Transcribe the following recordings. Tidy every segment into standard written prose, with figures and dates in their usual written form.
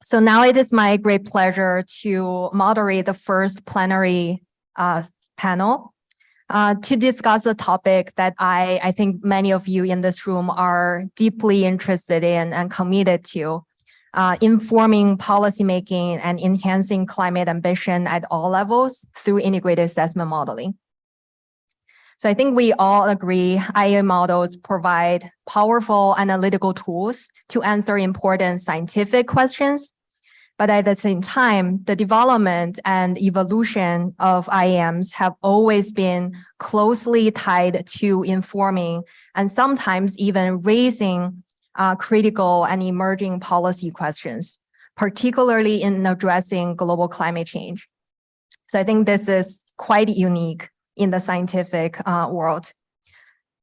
So now it is my great pleasure to moderate the first plenary panel to discuss a topic that I think many of you in this room are deeply interested in and committed to, informing policymaking and enhancing climate ambition at all levels through integrated assessment modeling. So I think we all agree IA models provide powerful analytical tools to answer important scientific questions. But at the same time, the development and evolution of IAMs have always been closely tied to informing and sometimes even raising critical and emerging policy questions, particularly in addressing global climate change. So I think this is quite unique in the scientific world.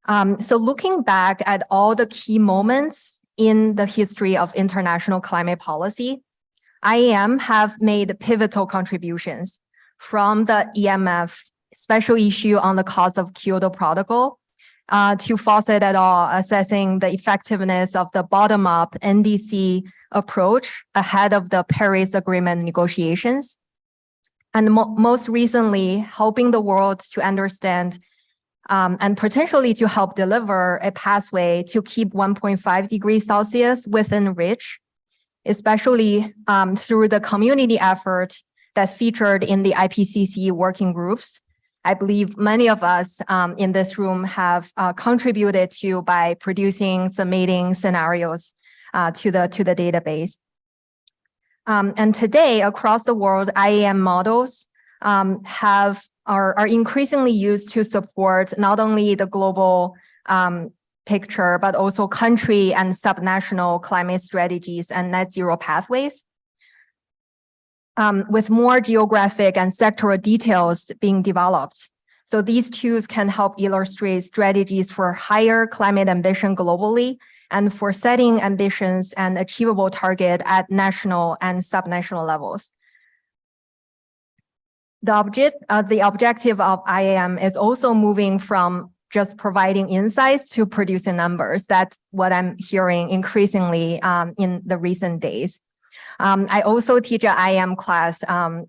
So looking back at all the key moments in the history of international climate policy, IAM have made pivotal contributions from the EMF special issue on the cost of Kyoto Protocol to Fawcett et al. Assessing the effectiveness of the bottom-up NDC approach ahead of the Paris Agreement negotiations. And most recently, helping the world to understand and potentially to help deliver a pathway to keep 1.5 degrees Celsius within reach, especially through the community effort that featured in the IPCC working groups. I believe many of us in this room have contributed to by producing, submitting scenarios to the database. And today, across the world, IAM models are increasingly used to support not only the global picture, but also country and subnational climate strategies and net zero pathways. With more geographic and sectoral details being developed. So these tools can help illustrate strategies for higher climate ambition globally and for setting ambitions and achievable target at national and subnational levels. The objective of IAM is also moving from just providing insights to producing numbers. That's what I'm hearing increasingly in the recent days. I also teach an IAM class and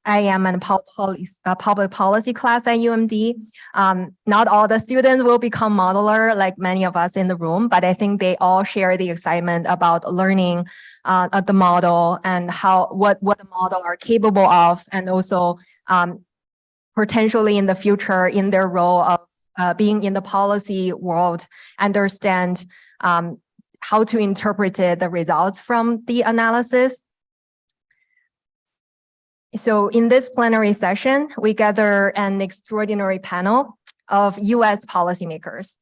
IAM and public policy class at UMD. Not all the students will become modeler like many of us in the room, but I think they all share the excitement about learning the model and what the model are capable of, and also potentially in the future in their role of being in the policy world, understand how to interpret the results from the analysis. So in this plenary session, we gather an extraordinary panel of US policymakers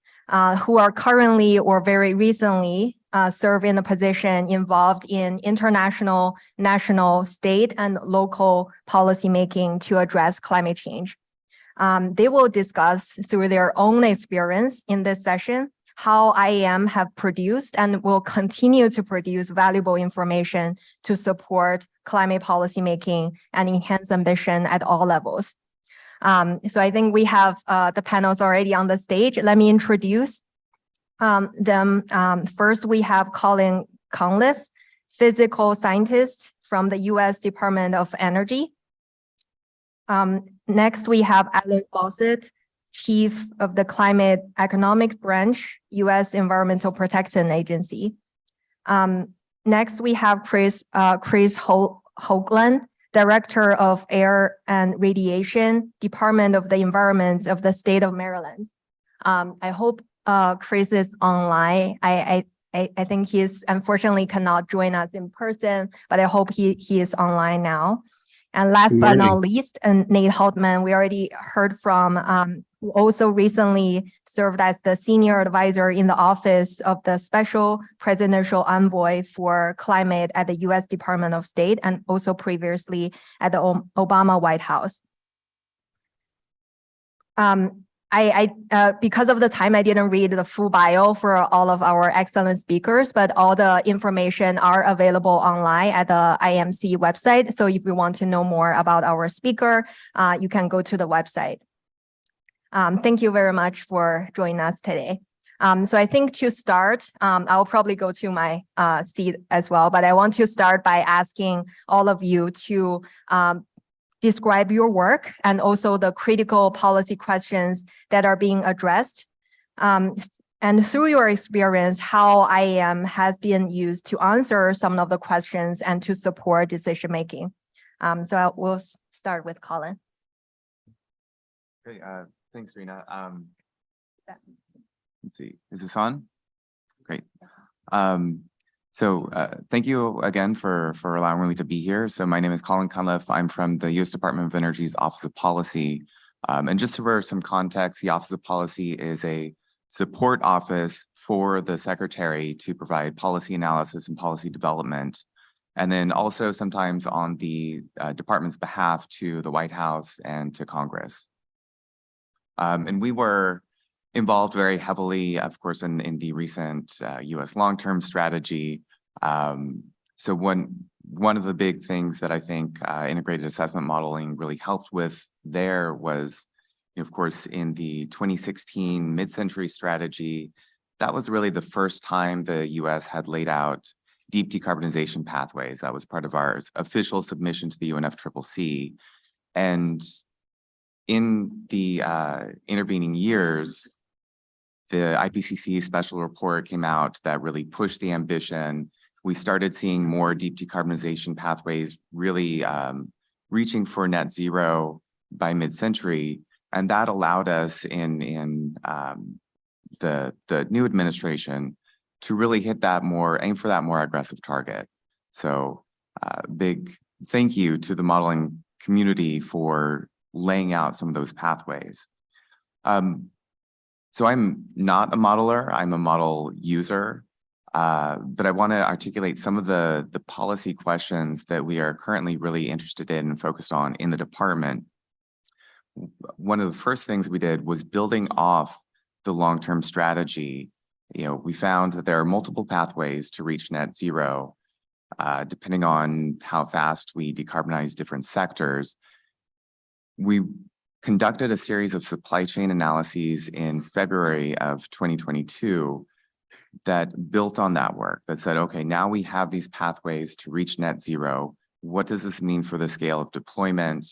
who are currently or very recently serve in a position involved in international, national, state, and local policymaking to address climate change. They will discuss through their own experience in this session how IAM have produced and will continue to produce valuable information to support climate policymaking and enhance ambition at all levels. So I think we have the panels already on the stage. Let me introduce them. First, we have Colin, CUNLIFF, physical scientist from the US Department of Energy. Next, we have Fawcett, Chief of the Climate Economics Branch, U.S. Environmental Protection Agency. Next, we have Chris Haugen, Director of Air and Radiation, Department of the Environment of the State of Maryland. I hope Chris is online. I think he is unfortunately cannot join us in person, but I hope he is online now. And last but not least, Nate HOLTMAN, we already heard from, who also recently served as the senior advisor in the office of the special presidential envoy for climate at the US Department of State, and also previously at the Obama White House. Because of the time, I didn't read the full bio for all of our excellent speakers, but all the information are available online at the IAMC website. So if you want to know more about our speaker, you can go to the website. Thank you very much for joining us today. So I think to start, I'll probably go to my seat as well, but I want to start by asking all of you to describe your work and also the critical policy questions that are being addressed. And through your experience, how IAM has been used to answer some of the questions and to support decision-making. So we'll start with Colin. Great, thanks, Ryna. Let's see, is this on? Great. Thank you again for allowing me to be here. So my name is Colin CUNLIFF. I'm from the U.S. Department of Energy's Office of Policy. And just for some context, the Office of Policy is a support office for the Secretary to provide policy analysis and policy development, and then also sometimes on the department's behalf to the White House and to Congress. And we were involved very heavily, of course, in the recent U.S. long-term strategy. So one of the big things that I think integrated assessment modeling really helped with there was, of course, in the 2016 mid-century strategy, that was really the first time the U.S. had laid out deep decarbonization pathways. That was part of our official submission to the UNFCCC. And in the intervening years, the IPCC special report came out that really pushed the ambition. We started seeing more deep decarbonization pathways really reaching for net zero by mid-century. And that allowed us in the new administration to really aim for that more aggressive target. So big thank you to the modeling community for laying out some of those pathways. So I'm not a modeler, I'm a model user, but I want to articulate some of the policy questions that we are currently really interested in and focused on in the department. One of the first things we did was building off the long-term strategy. We found that there are multiple pathways to reach net zero, depending on how fast we decarbonize different sectors. We conducted a series of supply chain analyses in February of 2022 that built on that work, that said, okay, now we have these pathways to reach net zero. What does this mean for the scale of deployment,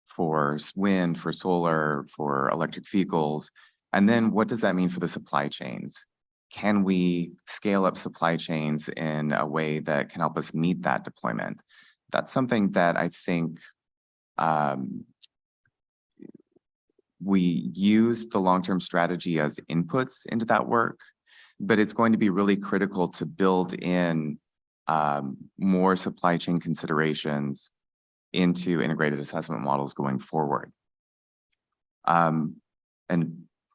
for wind, for solar, for electric vehicles? And then what does that mean for the supply chains? Can we scale up supply chains in a way that can help us meet that deployment? That's something that I think we use the long-term strategy as inputs into that work, but it's going to be really critical to build in more supply chain considerations into integrated assessment models going forward. And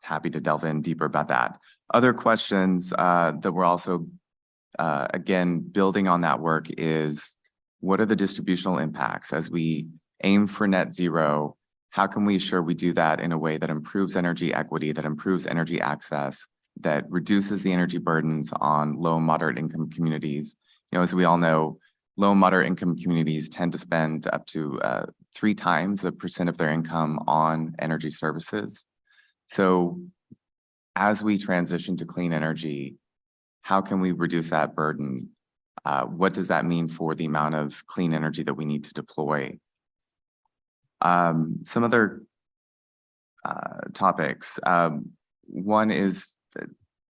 happy to delve in deeper about that. Other questions that we're also, again, building on that work is, what are the distributional impacts? As we aim for net zero, how can we ensure we do that in a way that improves energy equity, that improves energy access, that reduces the energy burdens on low and moderate income communities? As we all know, low and moderate income communities tend to spend up to 3 times the % of their income on energy services. So as we transition to clean energy, how can we reduce that burden? What does that mean for the amount of clean energy that we need to deploy? Some other topics. One is the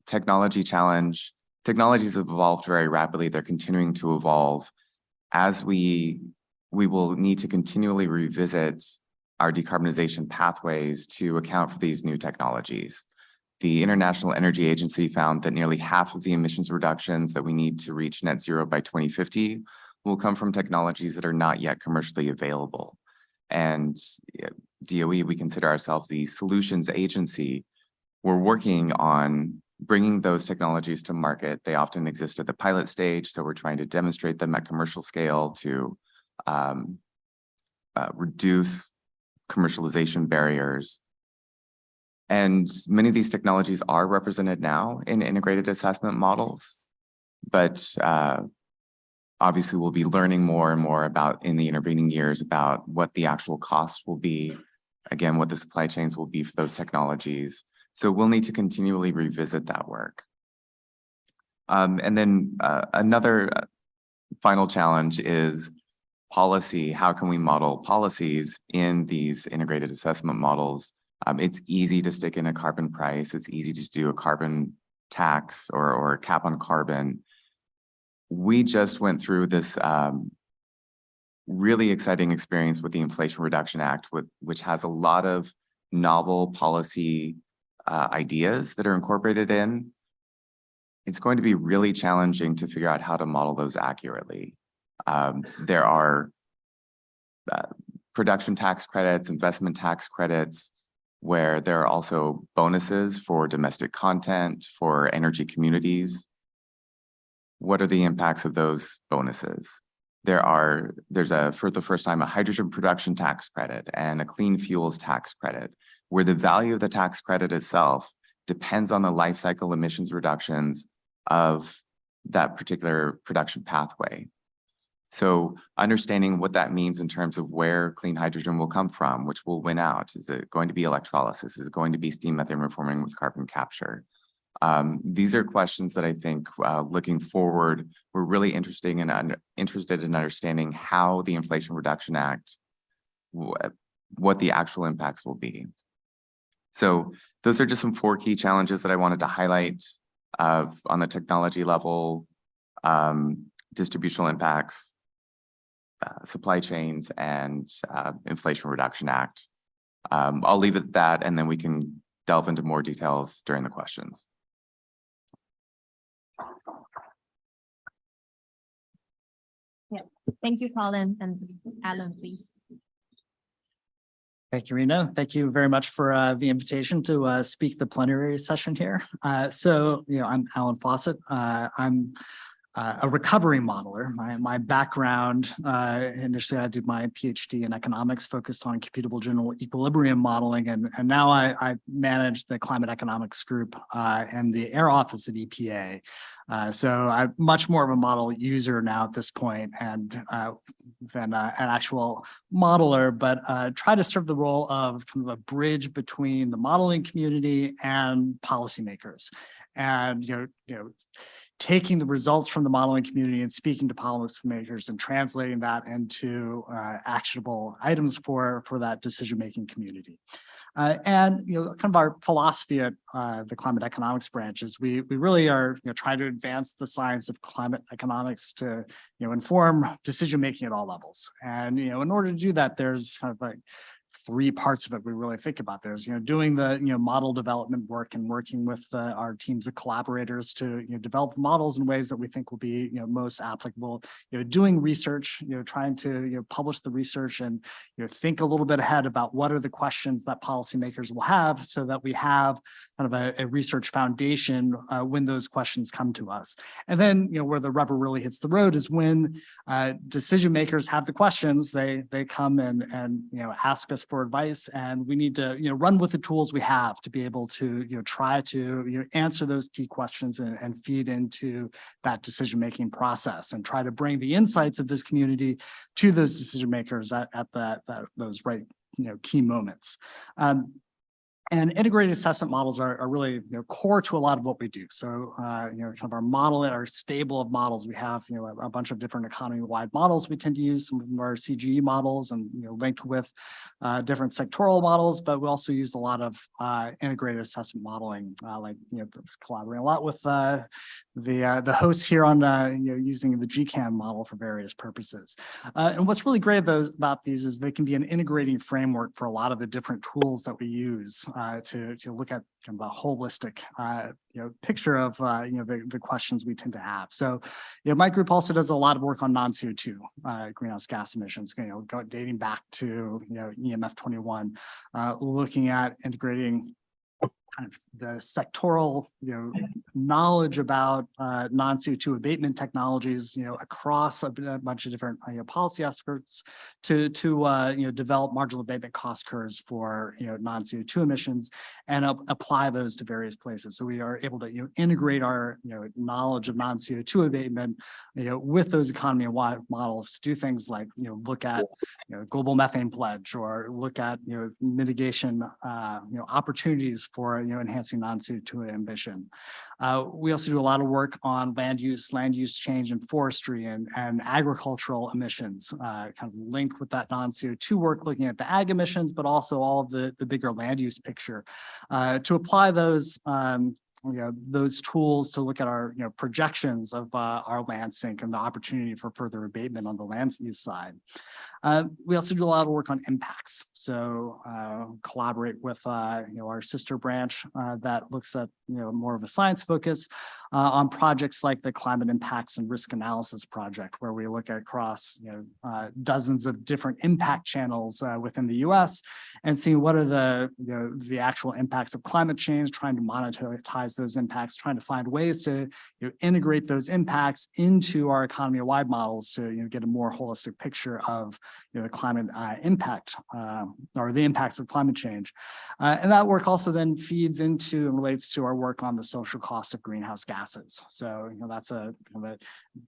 technology challenge. Technologies have evolved very rapidly. They're continuing to evolve. As we will need to continually revisit our decarbonization pathways to account for these new technologies. The International Energy Agency found that nearly half of the emissions reductions that we need to reach net zero by 2050 will come from technologies that are not yet commercially available. And DOE, we consider ourselves the solutions agency. We're working on bringing those technologies to market. They often exist at the pilot stage, so we're trying to demonstrate them at commercial scale to reduce commercialization barriers. And many of these technologies are represented now in integrated assessment models, but obviously we'll be learning more and more about in the intervening years about what the actual costs will be, again, what the supply chains will be for those technologies. So we'll need to continually revisit that work. And then another final challenge is policy. How can we model policies in these integrated assessment models? It's easy to stick in a carbon price. It's easy to do a carbon tax or a cap on carbon. We just went through this really exciting experience with the Inflation Reduction Act, which has a lot of novel policy ideas that are incorporated in. It's going to be really challenging to figure out how to model those accurately. There are production tax credits, investment tax credits, where there are also bonuses for domestic content, for energy communities. What are the impacts of those bonuses? There's for the first time, a hydrogen production tax credit and a clean fuels tax credit, where the value of the tax credit itself depends on the life cycle emissions reductions of that particular production pathway. So understanding what that means in terms of where clean hydrogen will come from, which will win out. Is it going to be electrolysis? Is it going to be steam methane reforming with carbon capture? These are questions that I think, looking forward, we're really interested in understanding how the Inflation Reduction Act, what the actual impacts will be. So those are just some 4 key challenges that I wanted to highlight on the technology level, distributional impacts, supply chains, and Inflation Reduction Act. I'll leave it at that, and then we can delve into more details during the questions. Yeah, thank you, Colin, and Alan, please. Thank you, Ryna. Thank you very much for the invitation to speak the plenary session here. I'm Alan Fawcett. I'm a recovery modeler. My background, initially I did my PhD in economics focused on computable general equilibrium modeling, and now I manage the climate economics group and the air office at EPA. So I'm much more of a model user now at this point and than an actual modeler, but try to serve the role of kind of a bridge between the modeling community and policymakers. And taking the results from the modeling community and speaking to policymakers and translating that into actionable items for that decision-making community. Kind of our philosophy at the climate economics branch is we really are trying to advance the science of climate economics to inform decision-making at all levels. And in order to do that, there's kind of like 3 parts of it we really think about. There's doing the model development work and working with our teams of collaborators to develop models in ways that we think will be most applicable. Doing research, trying to publish the research and think a little bit ahead about what are the questions that policymakers will have, so that we have kind of a research foundation when those questions come to us. And then where the rubber really hits the road is when decision makers have the questions. They come and ask us for advice, and we need to run with the tools we have to be able to try to answer those key questions and feed into that decision-making process and try to bring the insights of this community to those decision makers at those right key moments. And integrated assessment models are really core to a lot of what we do. So kind of our model, our stable of models, we have a bunch of different economy-wide models we tend to use, some of them are CGE models and linked with different sectoral models, but we also use a lot of integrated assessment modeling, like collaborating a lot with the hosts here on using the GCAN model for various purposes. And what's really great about these is they can be an integrating framework for a lot of the different tools that we use to look at kind of a holistic picture of the questions we tend to have. So my group also does a lot of work on non-CO2 greenhouse gas emissions, dating back to EMF21, looking at integrating kind of the sectoral knowledge about non-CO2 abatement technologies across a bunch of different policy experts to develop marginal abatement cost curves for non-CO2 emissions and apply those to various places. So we are able to integrate our knowledge of non-CO2 abatement with those economy-wide models to do things like look at global methane pledge, or look at mitigation opportunities for enhancing non-CO2 emission. We also do a lot of work on land use change in forestry and agricultural emissions, kind of linked with that non-CO2 work, looking at the ag emissions, but also all of the bigger land use picture. To apply those those tools to look at our projections of our land sink and the opportunity for further abatement on the land use side. We also do a lot of work on impacts. So collaborate with our sister branch that looks at more of a science focus on projects like the Climate Impacts and Risk Analysis Project, where we look at across dozens of different impact channels within the U.S. and seeing what are the actual impacts of climate change, trying to monetize those impacts, trying to find ways to integrate those impacts into our economy-wide models to get a more holistic picture of the climate impact or the impacts of climate change. And that work also then feeds into and relates to our work on the social cost of greenhouse gases. So that's a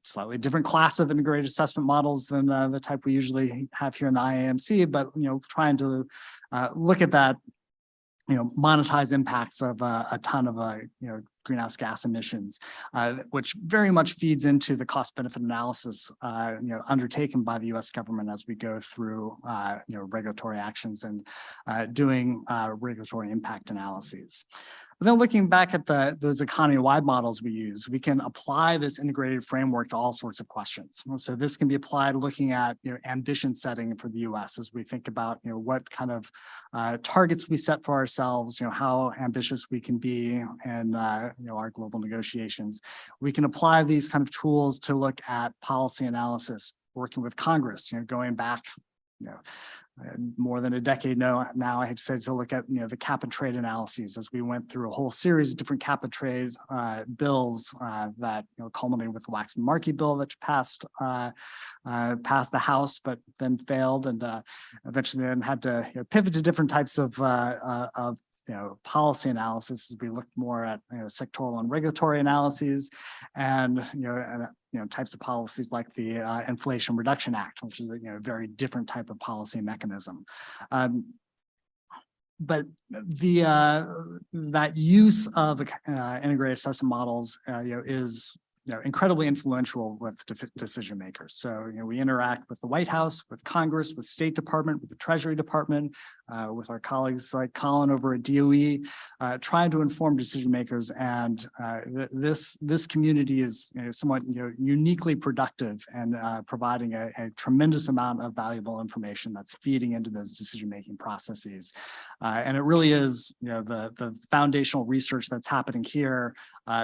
slightly different class of integrated assessment models than the type we usually have here in the IAMC, but trying to look at that monetize impacts of a ton of greenhouse gas emissions, which very much feeds into the cost benefit analysis undertaken by the U.S. government as we go through regulatory actions and doing regulatory impact analyses. But then looking back at those economy-wide models we use, we can apply this integrated framework to all sorts of questions. So this can be applied looking at ambition setting for the U.S. as we think about what kind of targets we set for ourselves, how ambitious we can be in our global negotiations. We can apply these kind of tools to look at policy analysis, working with Congress, going back more than a decade now, I had said to look at the cap and trade analyses as we went through a whole series of different cap and trade bills that culminated with the Waxman-Markey bill that passed the House, but then failed, and eventually then had to pivot to different types of policy analysis as we looked more at sectoral and regulatory analyses, and types of policies like the Inflation Reduction Act, which is a very different type of policy mechanism. But that use of integrated assessment models is incredibly influential with decision makers. So, we interact with the White House, with Congress, with State Department, with the Treasury Department, with our colleagues like Colin over at DOE, trying to inform decision makers. And this community is somewhat uniquely productive and providing a tremendous amount of valuable information that's feeding into those decision-making processes. And it really is, the foundational research that's happening here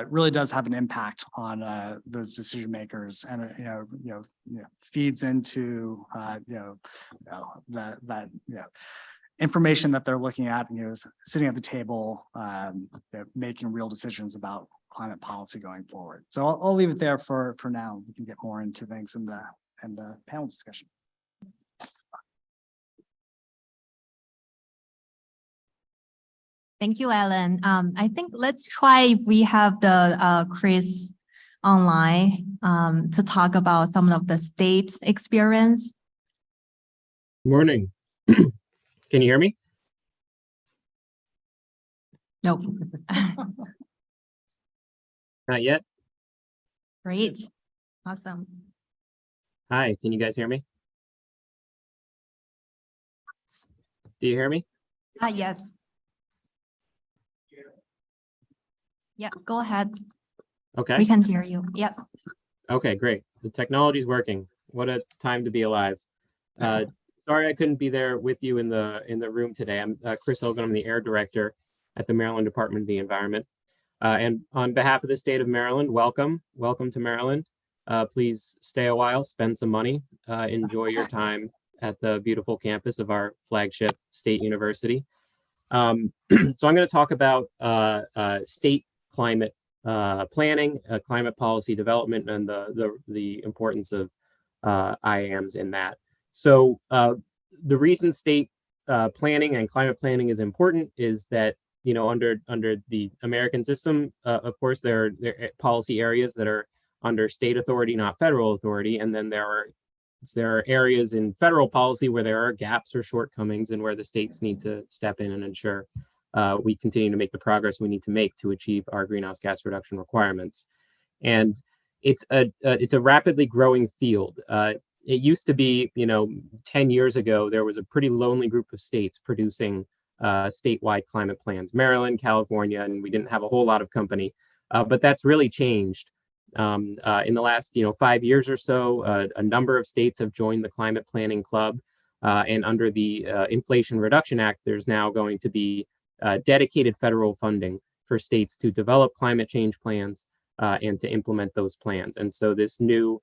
really does have an impact on those decision makers, and feeds into that information that they're looking at, sitting at the table, making real decisions about climate policy going forward. So I'll leave it there for now. We can get more into things in the panel discussion. Thank you, Alan. I think let's try if we have the Chris online to talk about some of the state experience. Morning. Can you hear me? Nope. Not yet? Great. Awesome. Hi, can you guys hear me? Do you hear me? Yes. Yeah, go ahead. Okay. We can hear you. Yes. Okay, great. The technology's working. What a time to be alive. Sorry I couldn't be there with you in the room today. I'm Chris Haugen. I'm the Air Director at the Maryland Department of the Environment. And on behalf of the state of Maryland, welcome to Maryland. Please stay a while, spend some money, enjoy your time at the beautiful campus of our flagship state university. So I'm going to talk about state climate planning, climate policy development, and the importance of IAMs in that. So the reason state planning and climate planning is important is that under the American system, of course, there are policy areas that are under state authority, not federal authority, and then there are areas in federal policy where there are gaps or shortcomings and where the states need to step in and ensure we continue to make the progress we need to make to achieve our greenhouse gas reduction requirements. And it's a rapidly growing field. It used to be, 10 years ago, there was a pretty lonely group of states producing statewide climate plans, Maryland, California, and we didn't have a whole lot of company. But that's really changed. In the last 5 years or so, a number of states have joined the Climate Planning Club, and under the Inflation Reduction Act, there's now going to be dedicated federal funding for states to develop climate change plans and to implement those plans. And so this new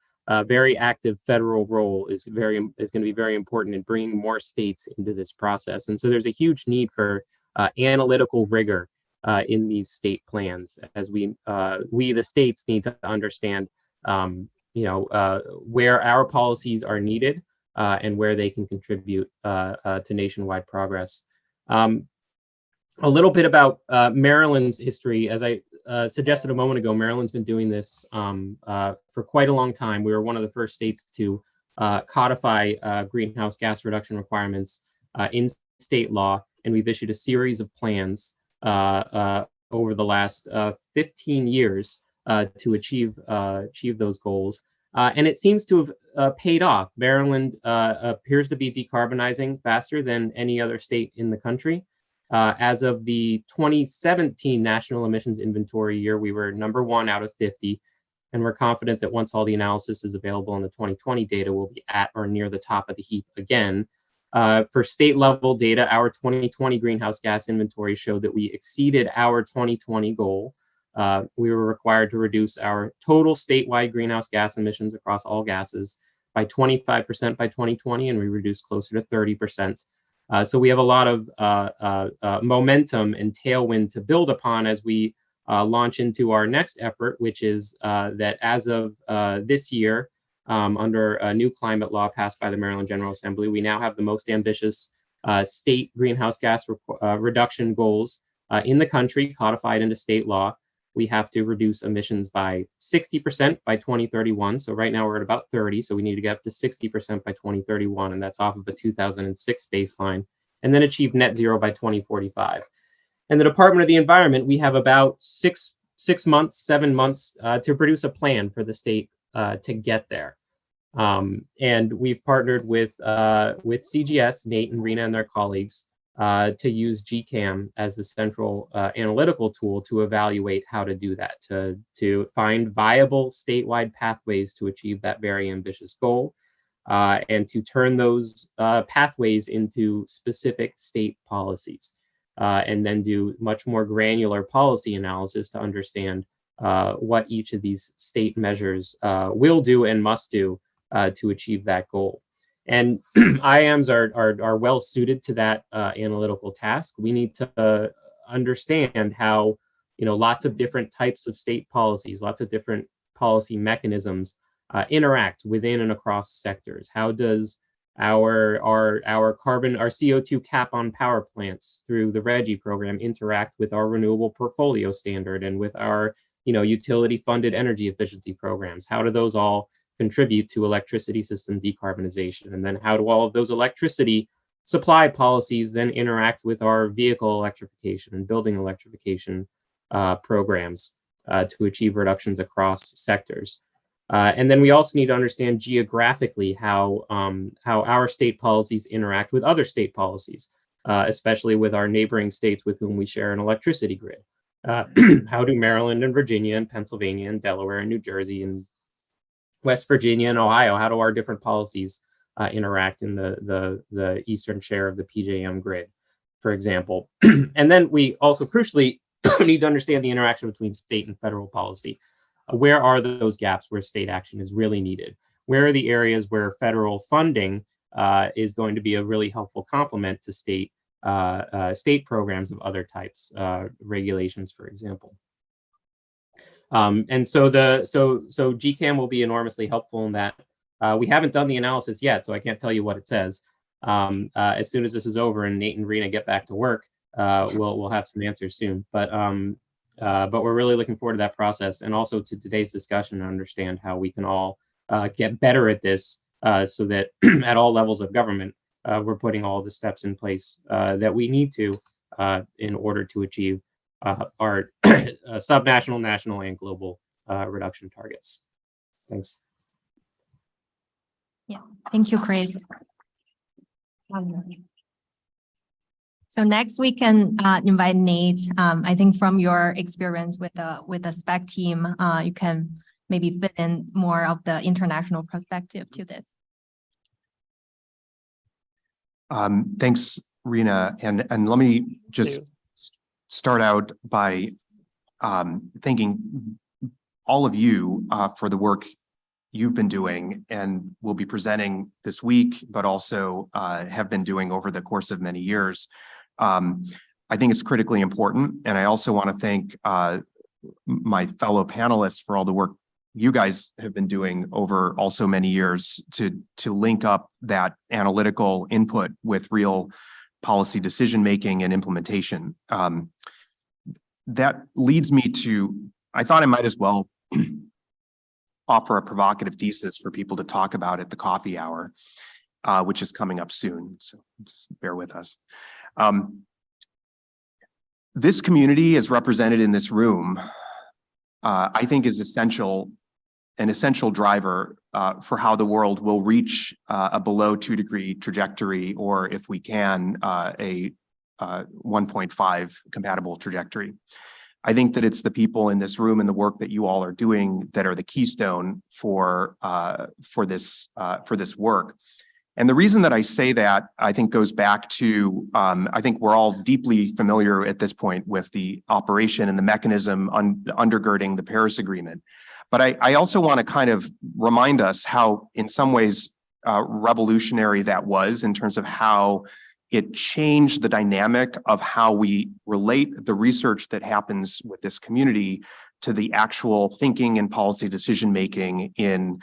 very active federal role is going to be very important in bringing more states into this process. And so there's a huge need for analytical rigor in these state plans, as we the states need to understand where our policies are needed and where they can contribute to nationwide progress. A little bit about Maryland's history. As I suggested a moment ago, Maryland's been doing this for quite a long time. We were one of the first states to codify greenhouse gas reduction requirements in state law, and we've issued a series of plans over the last 15 years to achieve those goals. And it seems to have paid off. Maryland appears to be decarbonizing faster than any other state in the country. As of the 2017 National Emissions Inventory year, we were #1 out of 50, and we're confident that once all the analysis is available in the 2020 data, we'll be at or near the top of the heap again. For state level data, our 2020 greenhouse gas inventory showed that we exceeded our 2020 goal. We were required to reduce our total statewide greenhouse gas emissions across all gases by 25% by 2020, and we reduced closer to 30%. So we have a lot of momentum and tailwind to build upon as we launch into our next effort, which is that as of this year, under a new climate law passed by the Maryland General Assembly, we now have the most ambitious state greenhouse gas reduction goals in the country, codified into state law. We have to reduce emissions by 60% by 2031. So right now we're at about 30. So we need to get up to 60% by 2031. And that's off of a 2006 baseline, and then achieve net zero by 2045. And the Department of the Environment, we have about 7 months to produce a plan for the state to get there. And we've partnered with CGS, Nate and Ryna and their colleagues, to use GCAM as the central analytical tool to evaluate how to do that, to find viable statewide pathways to achieve that very ambitious goal, and to turn those pathways into specific state policies, and then do much more granular policy analysis to understand what each of these state measures will do and must do to achieve that goal. And IAMs are well suited to that analytical task. We need to understand how, lots of different types of state policies, lots of different policy mechanisms interact within and across sectors. How does our CO2 cap on power plants through the RGGI program interact with our renewable portfolio standard and with our, utility funded energy efficiency programs? How do those all contribute to electricity system decarbonization? And then how do all of those electricity supply policies then interact with our vehicle electrification and building electrification programs to achieve reductions across sectors? And then we also need to understand geographically how our state policies interact with other state policies, especially with our neighboring states with whom we share an electricity grid. How do Maryland and Virginia and Pennsylvania and Delaware and New Jersey and West Virginia and Ohio, how do our different policies interact in the eastern share of the PJM grid, for example? And then we also crucially need to understand the interaction between state and federal policy. Where are those gaps where state action is really needed? Where are the areas where federal funding is going to be a really helpful complement to state programs of other types, regulations, for example? And so GCAM will be enormously helpful in that. We haven't done the analysis yet, so I can't tell you what it says. As soon as this is over and Nate and Ryna get back to work, we'll have some answers soon. But we're really looking forward to that process, and also to today's discussion, and understand how we can all get better at this, so that at all levels of government, we're putting all the steps in place that we need to in order to achieve our subnational, national, and global reduction targets. Thanks. Yeah, thank you, Chris. So next we can invite Nate. I think from your experience with the SPEC team, you can maybe fit in more of the international perspective to this. Thanks, Ryna, and let me just start out by thanking all of you for the work you've been doing and will be presenting this week, but also have been doing over the course of many years. I think it's critically important, and I also want to thank my fellow panelists for all the work you guys have been doing over also many years to link up that analytical input with real policy decision making and implementation. That leads me to, I thought I might as well offer a provocative thesis for people to talk about at the coffee hour, which is coming up soon, so just bear with us. This community is represented in this room, I think is an essential driver for how the world will reach a below 2-degree trajectory, or if we can, a 1.5 compatible trajectory. I think that it's the people in this room and the work that you all are doing that are the keystone for this work. And the reason that I say that, I think, goes back to, I think we're all deeply familiar at this point with the operation and the mechanism undergirding the Paris Agreement. But I also want to kind of remind us how, in some ways, revolutionary that was in terms of how it changed the dynamic of how we relate the research that happens with this community to the actual thinking and policy decision-making in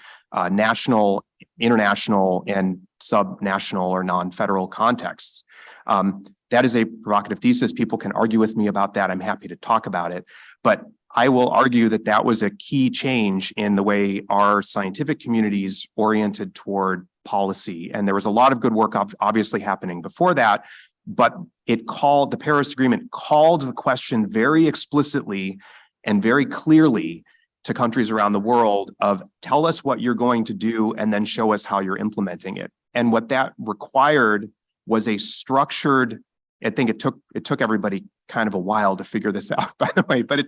national, international, and subnational or non-federal contexts. That is a provocative thesis. People can argue with me about that. I'm happy to talk about it. But I will argue that that was a key change in the way our scientific communities oriented toward policy. And there was a lot of good work obviously happening before that, but the Paris Agreement called the question very explicitly and very clearly to countries around the world of, tell us what you're going to do and then show us how you're implementing it. And what that required was a structured, I think it took everybody kind of a while to figure this out, by the way, but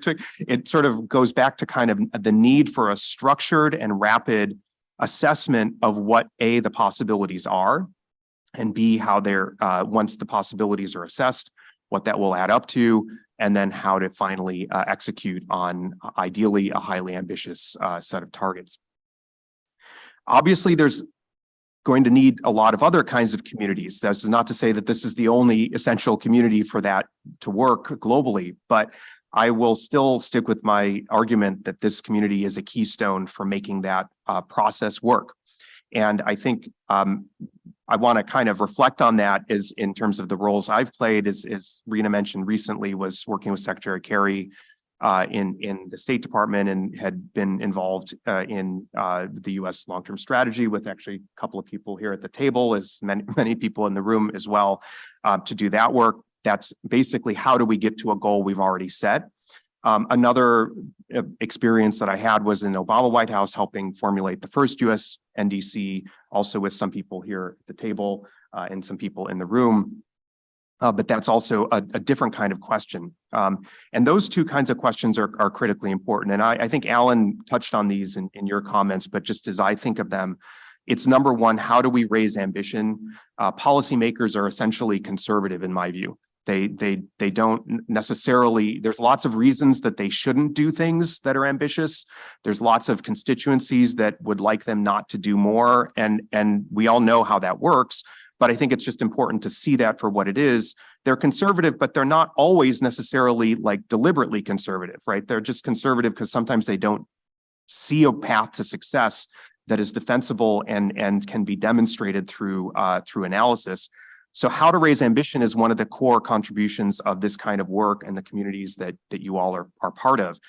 it sort of goes back to kind of the need for a structured and rapid assessment of what A, the possibilities are, and B, how they're, once the possibilities are assessed, what that will add up to, and then how to finally execute on, ideally, a highly ambitious set of targets. Obviously, there's going to need a lot of other kinds of communities. That's not to say that this is the only essential community for that to work globally, but I will still stick with my argument that this community is a keystone for making that process work. And I think I want to kind of reflect on that is in terms of the roles I've played, as Ryna mentioned recently, was working with Secretary Kerry in the State Department, and had been involved in the U.S. long-term strategy with actually a couple of people here at the table, as many people in the room as well, to do that work. That's basically, how do we get to a goal we've already set? Another experience that I had was in Obama White House, helping formulate the first U.S. NDC, also with some people here at the table and some people in the room. But that's also a different kind of question. And those two kinds of questions are critically important. And I think Alan touched on these in your comments, but just as I think of them, it's number one, how do we raise ambition? Policymakers are essentially conservative, in my view. They don't necessarily, there's lots of reasons that they shouldn't do things that are ambitious. There's lots of constituencies that would like them not to do more. And we all know how that works. But I think it's just important to see that for what it is. They're conservative, but they're not always necessarily like deliberately conservative, right? They're just conservative because sometimes they don't see a path to success that is defensible and can be demonstrated through analysis. So how to raise ambition is one of the core contributions of this kind of work and the communities that you all are part of.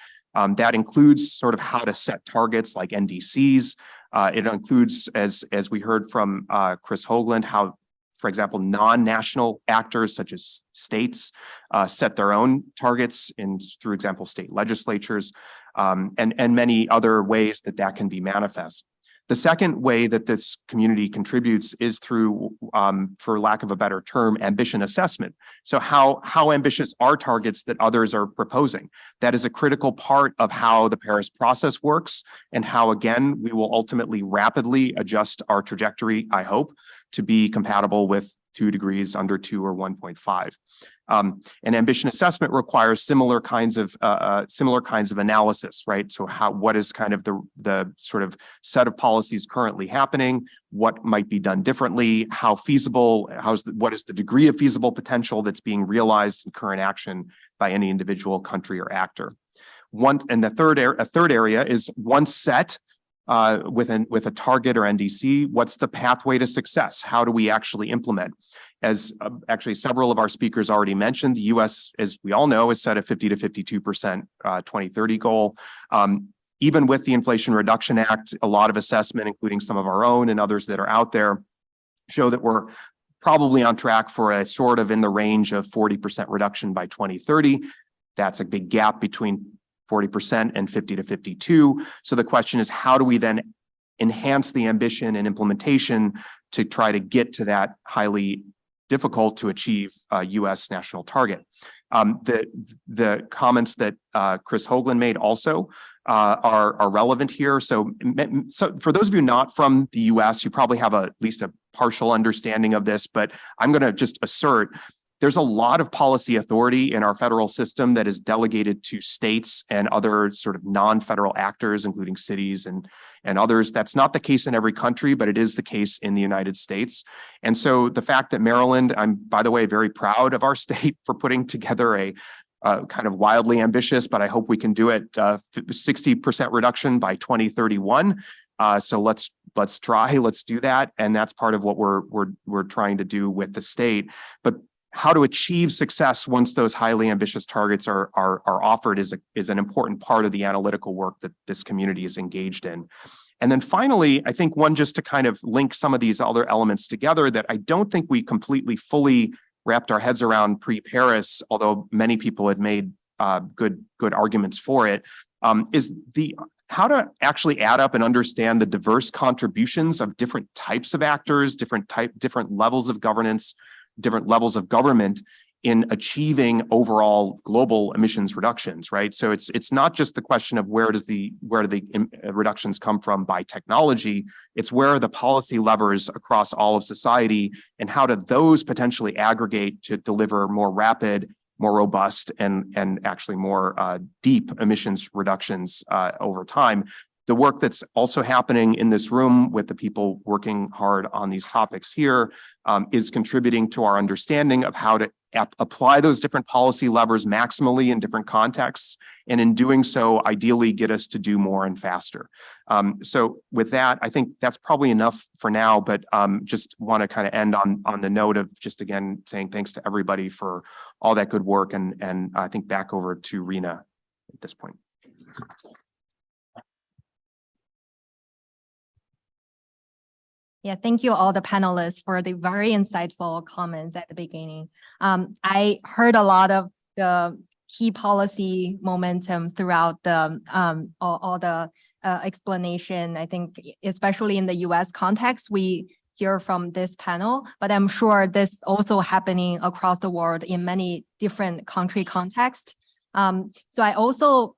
That includes sort of how to set targets like NDCs. It includes, as we heard from Chris Haugen, how for example, non-national actors such as states set their own targets through example, state legislatures, and many other ways that can be manifest. The second way that this community contributes is through, for lack of a better term, ambition assessment. So how ambitious are targets that others are proposing? That is a critical part of how the Paris process works and how, again, we will ultimately rapidly adjust our trajectory, I hope, to be compatible with 2 degrees, under 2 or 1.5. An ambition assessment requires similar kinds of analysis, right? So what is kind of the sort of set of policies currently happening? What might be done differently? How feasible? What is the degree of feasible potential that's being realized in current action by any individual country or actor? A third area is once set with a target or NDC, what's the pathway to success? How do we actually implement? As actually several of our speakers already mentioned, the US, as we all know, has set a 50 to 52% 2030 goal. Even with the Inflation Reduction Act, a lot of assessment, including some of our own and others that are out there, show that we're probably on track for a sort of in the range of 40% reduction by 2030. That's a big gap between 40% and 50 to 52. So the question is, how do we then enhance the ambition and implementation to try to get to that highly difficult to achieve US national target? The comments that Chris Haugen made also are relevant here. So for those of you not from the US, you probably have at least a partial understanding of this, but I'm going to just assert there's a lot of policy authority in our federal system that is delegated to states and other sort of non-federal actors, including cities and others. That's not the case in every country, but it is the case in the United States. And so the fact that Maryland, I'm, by the way, very proud of our state for putting together a kind of wildly ambitious, but I hope we can do it, 60% reduction by 2031. So let's do that. And that's part of what we're trying to do with the state. But how to achieve success once those highly ambitious targets are offered is an important part of the analytical work that this community is engaged in. And then finally, I think one just to kind of link some of these other elements together that I don't think we completely fully wrapped our heads around pre-Paris, although many people had made good arguments for it, is how to actually add up and understand the diverse contributions of different types of actors, different levels of governance, different levels of government in achieving overall global emissions reductions, right? So it's not just the question of where do the reductions come from by technology, it's where are the policy levers across all of society and how do those potentially aggregate to deliver more rapid, more robust, and actually more deep emissions reductions over time. The work that's also happening in this room with the people working hard on these topics here is contributing to our understanding of how to apply those different policy levers maximally in different contexts, and in doing so, ideally get us to do more and faster. So with that, I think that's probably enough for now, but just want to kind of end on the note of just again saying thanks to everybody for all that good work, and I think back over to Ryna at this point. Yeah, thank you all the panelists for the very insightful comments at the beginning. I heard a lot of the key policy momentum throughout the all the explanation. I think especially in the US context, we hear from this panel, but I'm sure this also happening across the world in many different country contexts. So I also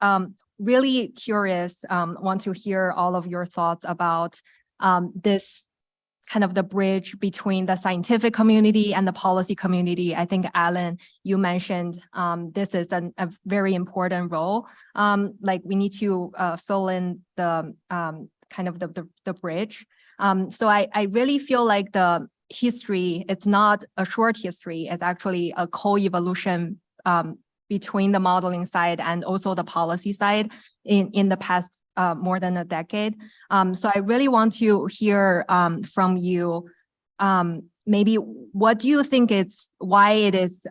really curious, want to hear all of your thoughts about this kind of the bridge between the scientific community and the policy community. I think, Alan, you mentioned this is a very important role. Like we need to fill in the kind of the bridge. So I really feel like the history, it's not a short history, it's actually a co-evolution between the modeling side and also the policy side in the past more than a decade. So I really want to hear from you, maybe what do you think why it is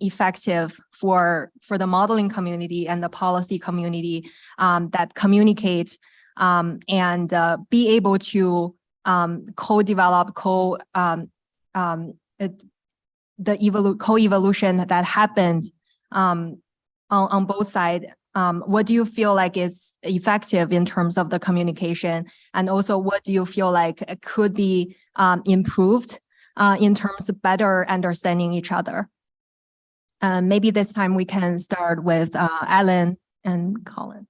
effective for the modeling community and the policy community that communicate and be able to co-develop, co-evolution that happened on both sides. What do you feel like is effective in terms of the communication? And also, what do you feel like could be improved in terms of better understanding each other? Maybe this time we can start with Alan and Colin.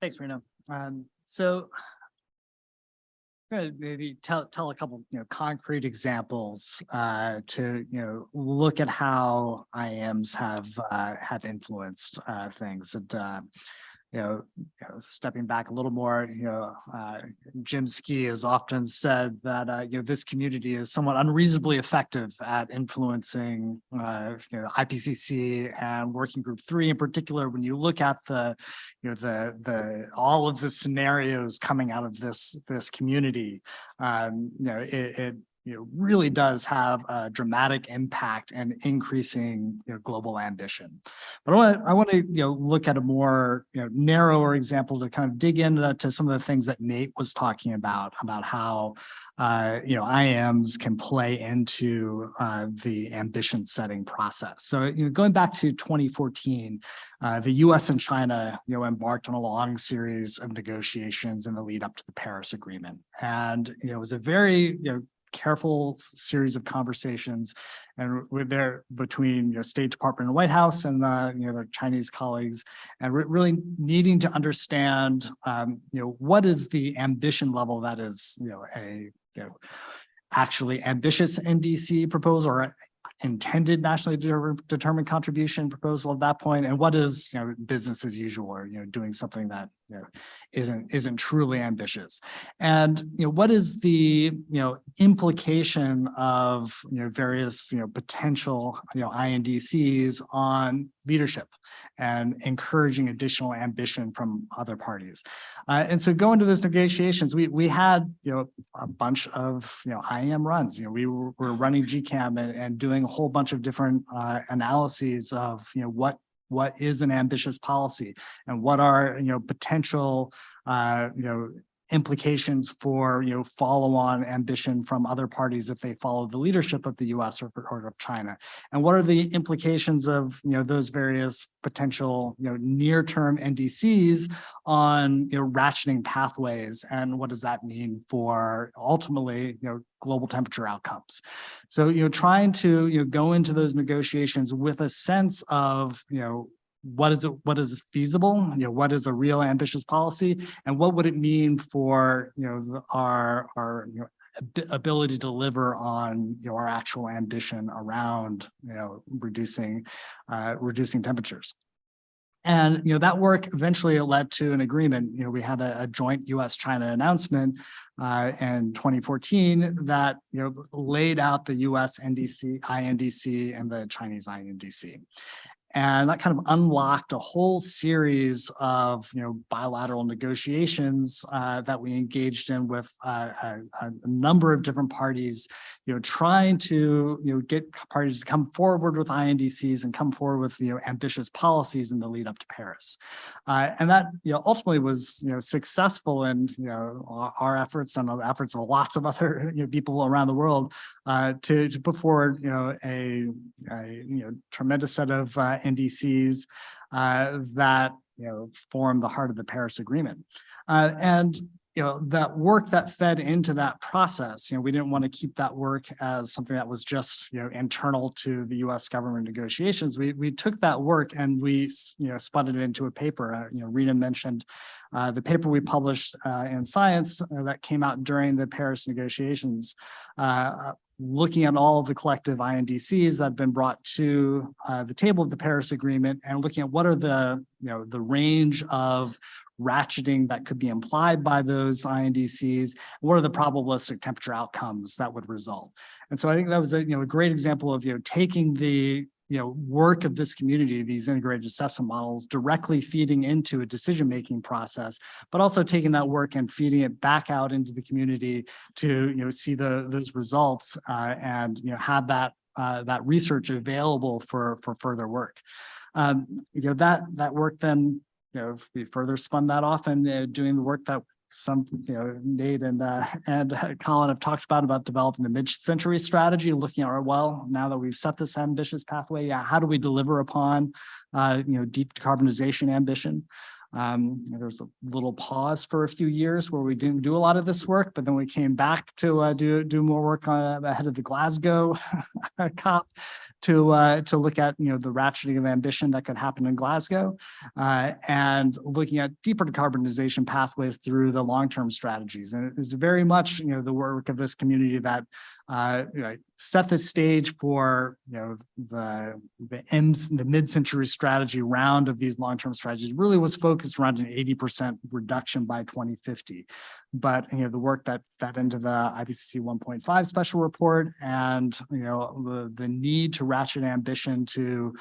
Thanks, Ryna. So maybe tell a couple concrete examples to look at how IAMs have influenced things. And stepping back a little more, Jim Ski has often said that this community is somewhat unreasonably effective at influencing IPCC and Working Group 3 in particular. When you look at the all of the scenarios coming out of this community, it really does have a dramatic impact and increasing global ambition. But I want to look at a more narrower example to kind of dig into some of the things that Nate was talking about how IAMs can play into the ambition setting process. So going back to 2014, the U.S. and China embarked on a long series of negotiations in the lead up to the Paris Agreement, and it was a very careful series of conversations, and we're there between State Department and White House and their Chinese colleagues, and really needing to understand what is the ambition level that is a actually ambitious NDC proposal or intended nationally determined contribution proposal at that point, and what is business as usual, or doing something that isn't truly ambitious, and what is the implication of various potential INDCs on leadership and encouraging additional ambition from other parties. And so going to those negotiations, we had a bunch of IAM runs. We were running GCAM and doing a whole bunch of different analyses of what is an ambitious policy and what are potential implications for follow-on ambition from other parties if they follow the leadership of the U.S. or of China, and what are the implications of those various potential near-term NDCs on ratcheting pathways, and what does that mean for ultimately global temperature outcomes. So trying to go into those negotiations with a sense of what is feasible, what is a real ambitious policy, and what would it mean for our ability to deliver on our actual ambition around reducing temperatures. And that work eventually led to an agreement. We had a joint U.S.-China announcement in 2014 that laid out the U.S. INDC and the Chinese INDC. And that kind of unlocked a whole series of bilateral negotiations that we engaged in with a number of different parties, trying to get parties to come forward with INDCs and come forward with ambitious policies in the lead up to Paris. And that ultimately was successful in our efforts and the efforts of lots of other people around the world to put forward a tremendous set of NDCs that form the heart of the Paris Agreement, and that work that fed into that process. We didn't want to keep that work as something that was just internal to the U.S. government negotiations. We took that work and we spun it into a paper. Ryna mentioned the paper we published in Science that came out during the Paris negotiations, looking at all of the collective INDCs that have been brought to the table of the Paris Agreement, and looking at what are the range of ratcheting that could be implied by those INDCs, what are the probabilistic temperature outcomes that would result. And so I think that was a great example of taking the work of this community, these integrated assessment models, directly feeding into a decision-making process, but also taking that work and feeding it back out into the community to see those results and have that research available for further work. That work then we further spun that off and doing the work that Nate and Colin have talked about developing the mid-century strategy, looking at, well, now that we've set this ambitious pathway, how do we deliver upon, deep decarbonization ambition? There's a little pause for a few years where we didn't do a lot of this work, but then we came back to do more work ahead of the Glasgow COP to look at the ratcheting of ambition that could happen in Glasgow, and looking at deeper decarbonization pathways through the long-term strategies. And it is very much the work of this community that set the stage for the mid-century strategy round of these long-term strategies. Really was focused around an 80% reduction by 2050. But the work that fed into the IPCC 1.5 special report and the need to ratchet ambition to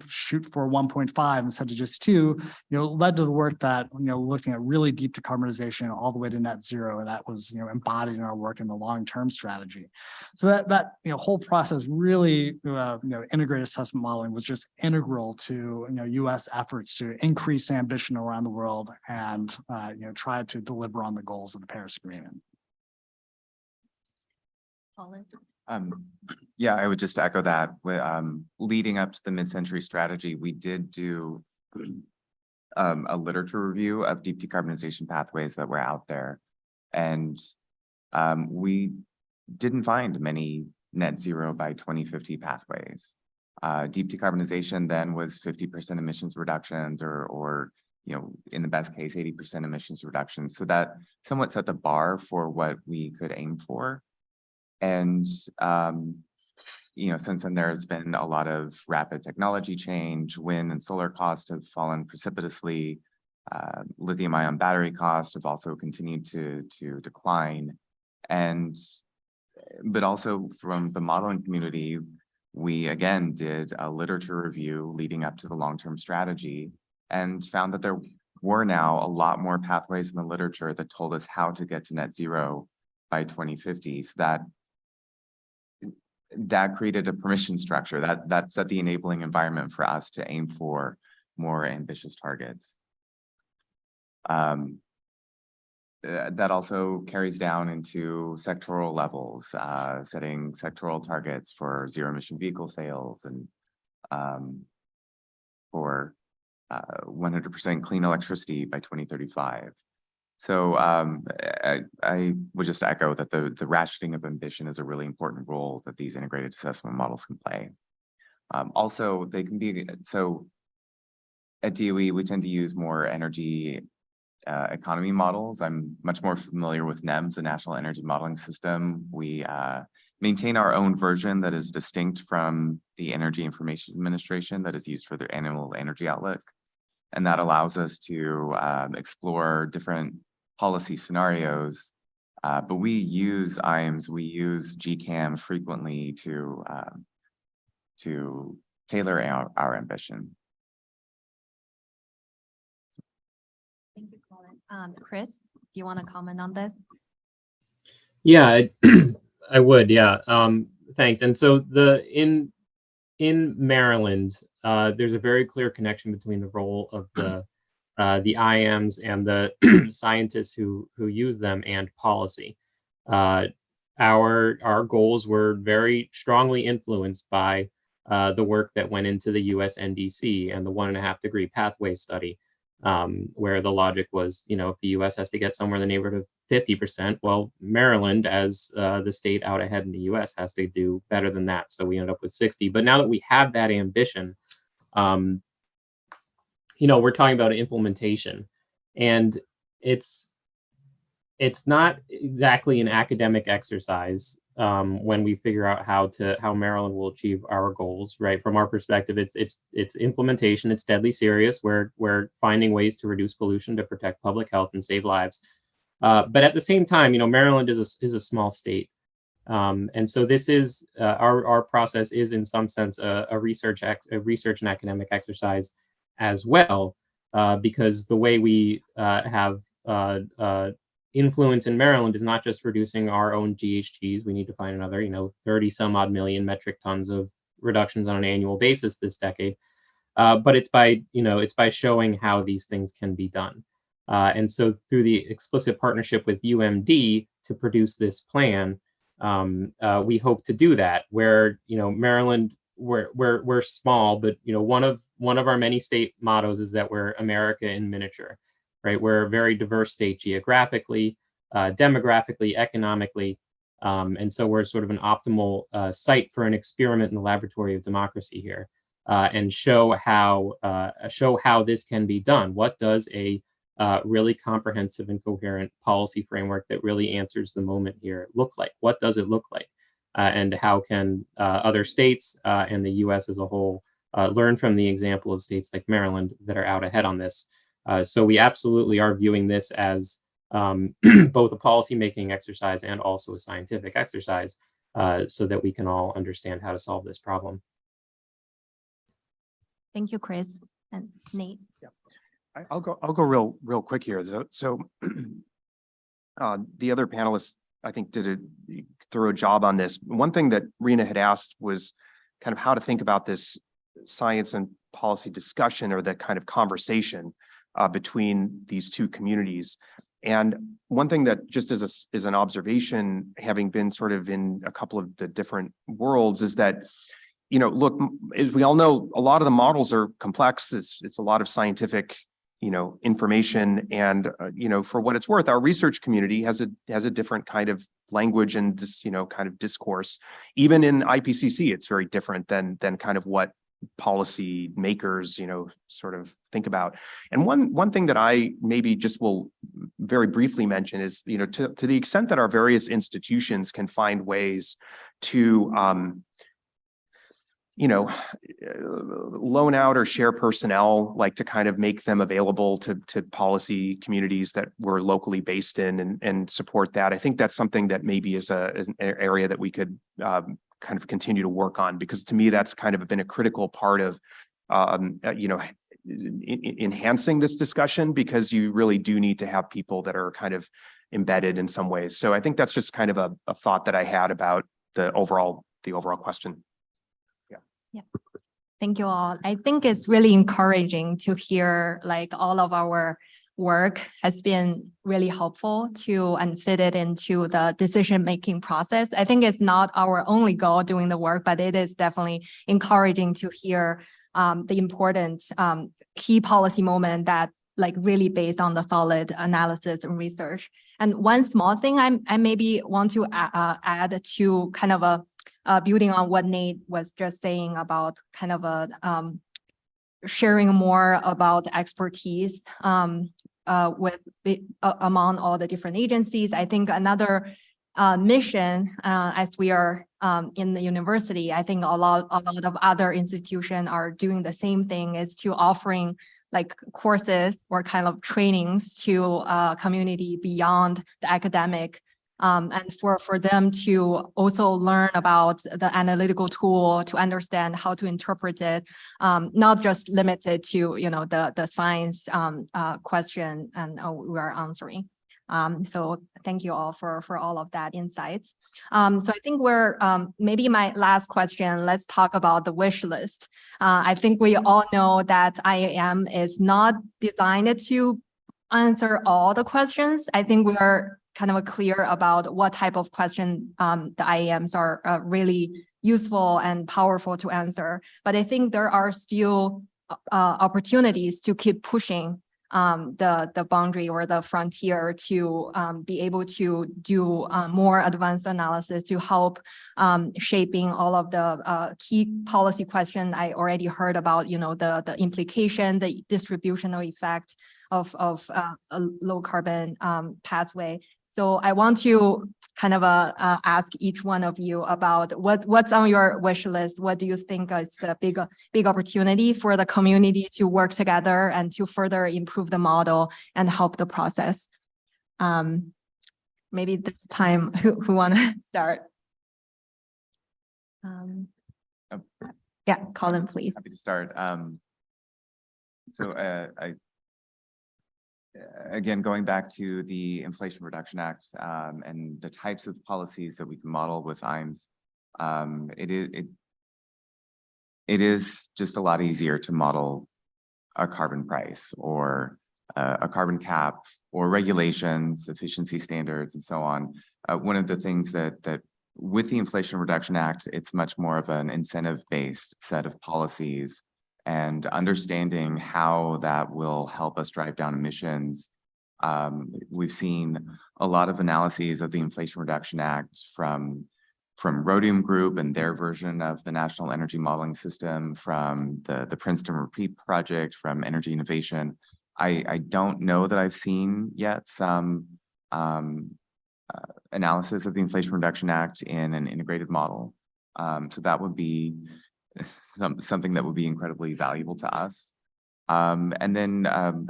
shoot for 1.5 instead of just 2, led to the work that looking at really deep decarbonization all the way to net zero, and that was embodied in our work in the long-term strategy. So that whole process really integrated assessment modeling was just integral to U.S. efforts to increase ambition around the world and try to deliver on the goals of the Paris Agreement. Colin? Yeah, I would just echo that. Leading up to the mid-century strategy, we did do a literature review of deep decarbonization pathways that were out there. And we didn't find many net zero by 2050 pathways. Deep decarbonization then was 50% emissions reductions or in the best case, 80% emissions reductions. So that somewhat set the bar for what we could aim for. And, since then there's been a lot of rapid technology change. Wind and solar costs have fallen precipitously. Lithium ion battery costs have also continued to decline. But also from the modeling community, we again did a literature review leading up to the long-term strategy and found that there were now a lot more pathways in the literature that told us how to get to net zero by 2050. So that created a permission structure that set the enabling environment for us to aim for more ambitious targets. That also carries down into sectoral levels, setting sectoral targets for zero emission vehicle sales and for 100% clean electricity by 2035. So I would just echo that the ratcheting of ambition is a really important role that these integrated assessment models can play. Also, they can be, so at DOE, we tend to use more energy economy models. I'm much more familiar with NEMS, the National Energy Modeling System. We maintain our own version that is distinct from the Energy Information Administration that is used for their annual energy outlook. And that allows us to explore different policy scenarios, but we use IAMS, we use GCAM frequently to tailor our ambition. Thank you, Colin. Chris, do you want to comment on this? Yeah, I would. Yeah, thanks. And so in Maryland, there's a very clear connection between the role of the IAMs and the scientists who use them and policy. Our goals were very strongly influenced by the work that went into the US NDC and the 1.5 degree pathway study, where the logic was, if the US has to get somewhere in the neighborhood of 50%, well, Maryland, as the state out ahead in the US, has to do better than that. So we ended up with 60. But now that we have that ambition, we're talking about implementation, and it's not exactly an academic exercise when we figure out how Maryland will achieve our goals. Right, from our perspective, it's implementation. It's deadly serious. We're finding ways to reduce pollution to protect public health and save lives. But at the same time, Maryland is a small state, and so this is our process is in some sense a research and academic exercise as well, because the way we have influence in Maryland is not just reducing our own GHGs. We need to find another, 30 some odd million metric tons of reductions on an annual basis this decade. But it's by showing how these things can be done. And so through the explicit partnership with UMD to produce this plan, we hope to do that. Where, you know, Maryland, we're small, but, you know, one of our many state mottos is that we're America in miniature, right? We're a very diverse state geographically, demographically, economically. And so we're sort of an optimal site for an experiment in the laboratory of democracy here, and show how this can be done. What does a really comprehensive and coherent policy framework that really answers the moment here look like? What does it look like? And how can other states and the US as a whole learn from the example of states like Maryland that are out ahead on this? So we absolutely are viewing this as both a policymaking exercise and also a scientific exercise, so that we can all understand how to solve this problem. Thank you, Chris and Nate. I'll go real quick here. So the other panelists, I think, did a thorough job on this. One thing that Ryna had asked was kind of how to think about this science and policy discussion, or that kind of conversation between these two communities. And one thing that just as an observation, having been sort of in a couple of the different worlds, is that, you know, look, as we all know, a lot of the models are complex. It's a lot of scientific, you know, information, and you know, for what it's worth, our research community has a different kind of language and this, you know, kind of discourse. Even in IPCC, it's very different than kind of what policy makers, you know, sort of think about. And one thing that I maybe just will very briefly mention is, you know, to the extent that our various institutions can find ways to you know, loan out or share personnel, like to kind of make them available to policy communities that we're locally based in, and support that. I think that's something that maybe is an area that we could kind of continue to work on, because to me, that's kind of been a critical part of, you know, enhancing this discussion, because you really do need to have people that are kind of embedded in some ways. So I think that's just kind of a thought that I had about the overall question. Yeah. Thank you all. I think it's really encouraging to hear like all of our work has been really helpful to and fit it into the decision-making process. I think it's not our only goal doing the work, but it is definitely encouraging to hear the important key policy moment that like really based on the solid analysis and research. And one small thing I maybe want to add to kind of a building on what Nate was just saying about kind of a sharing more about expertise with among all the different agencies. I think another mission as we are in the university, I think a lot of other institutions are doing the same thing, is to offering like courses or kind of trainings to community beyond the academic. And for them to also learn about the analytical tool to understand how to interpret it, not just limited to, you know, the science question and we are answering. So thank you all for all of that insights. So I think we're maybe my last question, let's talk about the wish list. I think we all know that IAM is not designed to answer all the questions. I think we are kind of clear about what type of question the IAMs are really useful and powerful to answer. But I think there are still opportunities to keep pushing the boundary or the frontier to be able to do more advanced analysis to help shaping all of the key policy questions. I already heard about, you know, the implication, the distributional effect of a low carbon pathway. So I want to kind of ask each one of you about what's on your wish list. What do you think is the big opportunity for the community to work together and to further improve the model and help the process? Maybe this time, who want to start? Yeah, Colin, please. Happy to start. Again, going back to the Inflation Reduction Act and the types of policies that we can model with IAMS, it is just a lot easier to model a carbon price or a carbon cap or regulations, efficiency standards, and so on. One of the things that with the Inflation Reduction Act, it's much more of an incentive-based set of policies, and understanding how that will help us drive down emissions. We've seen a lot of analyses of the Inflation Reduction Act from Rhodium Group and their version of the National Energy Modeling System, from the Princeton Repeat Project, from Energy Innovation. I don't know that I've seen yet some analysis of the Inflation Reduction Act in an integrated model. So that would be something that would be incredibly valuable to us. And then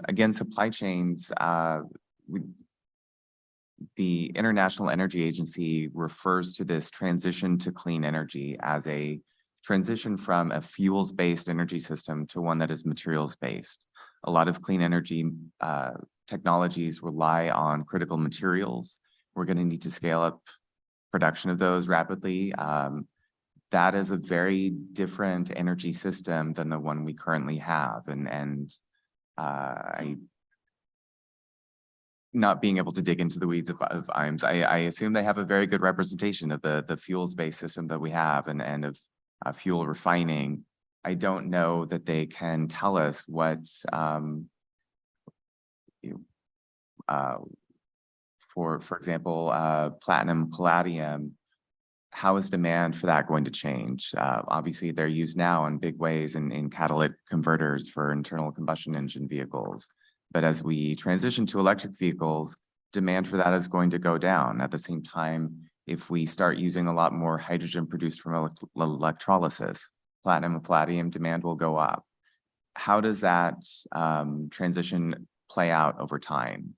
again, supply chains, the International Energy Agency refers to this transition to clean energy as a transition from a fuels-based energy system to one that is materials-based. A lot of clean energy technologies rely on critical materials. We're going to need to scale up production of those rapidly. That is a very different energy system than the one we currently have. And not being able to dig into the weeds of IAMS, I assume they have a very good representation of the fuels-based system that we have and of fuel refining. I don't know that they can tell us what for example, platinum, palladium, how is demand for that going to change? Obviously, they're used now in big ways in catalytic converters for internal combustion engine vehicles. But as we transition to electric vehicles, demand for that is going to go down. At the same time, if we start using a lot more hydrogen produced from electrolysis, platinum and palladium demand will go up. How does that transition play out over time?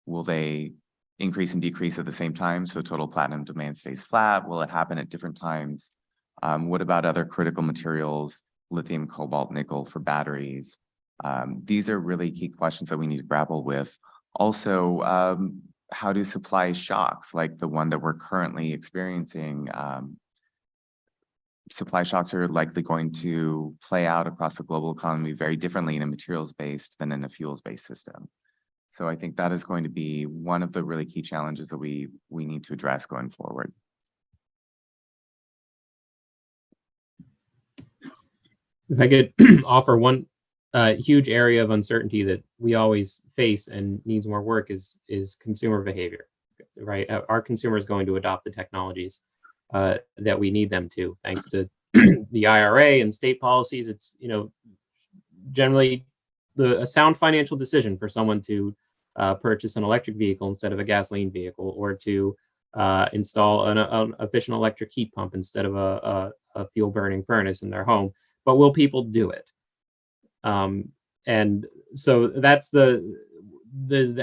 Will they increase and decrease at the same time, so total platinum demand stays flat? Will it happen at different times? What about other critical materials, lithium, cobalt, nickel for batteries? These are really key questions that we need to grapple with. Also, how do supply shocks like the one that we're currently experiencing, supply shocks are likely going to play out across the global economy very differently in a materials-based than in a fuels-based system. So I think that is going to be one of the really key challenges that we need to address going forward. If I could offer one huge area of uncertainty that we always face and needs more work is consumer behavior, right? Our consumers going to adopt the technologies that we need them to, thanks to the IRA and state policies. It's, generally a sound financial decision for someone to purchase an electric vehicle instead of a gasoline vehicle, or to install an efficient electric heat pump instead of a fuel burning furnace in their home. But will people do it? And so that's the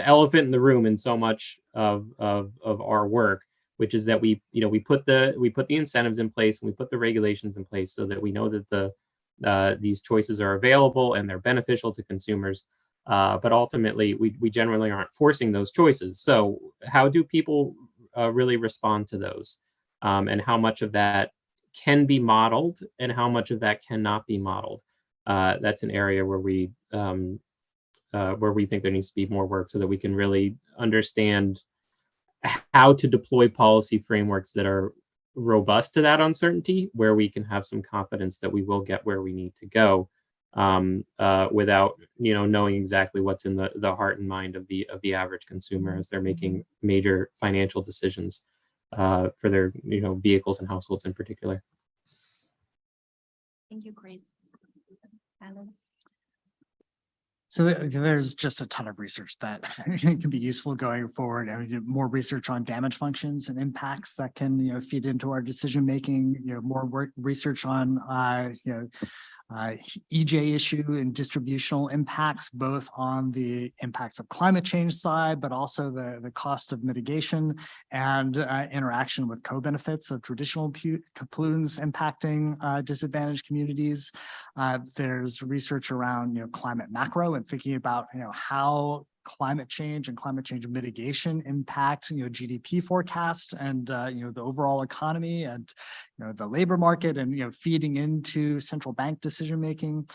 elephant in the room in so much of our work, which is that we put the incentives in place and we put the regulations in place so that we know that these choices are available and they're beneficial to consumers. But ultimately, we generally aren't forcing those choices. So how do people really respond to those? And how much of that can be modeled and how much of that cannot be modeled? That's an area where we think there needs to be more work so that we can really understand how to deploy policy frameworks that are robust to that uncertainty, where we can have some confidence that we will get where we need to go, without knowing exactly what's in the heart and mind of the average consumer as they're making major financial decisions for their vehicles and households in particular. Thank you, Chris. Alan? So there's just a ton of research that can be useful going forward. I mean, more research on damage functions and impacts that can feed into our decision making. More research on EJ issue and distributional impacts, both on the impacts of climate change side, but also the cost of mitigation and interaction with co-benefits of traditional pollutants impacting disadvantaged communities. There's research around climate macro and thinking about how climate change and climate change mitigation impact GDP forecast and the overall economy and the labor market, and feeding into central bank decision making.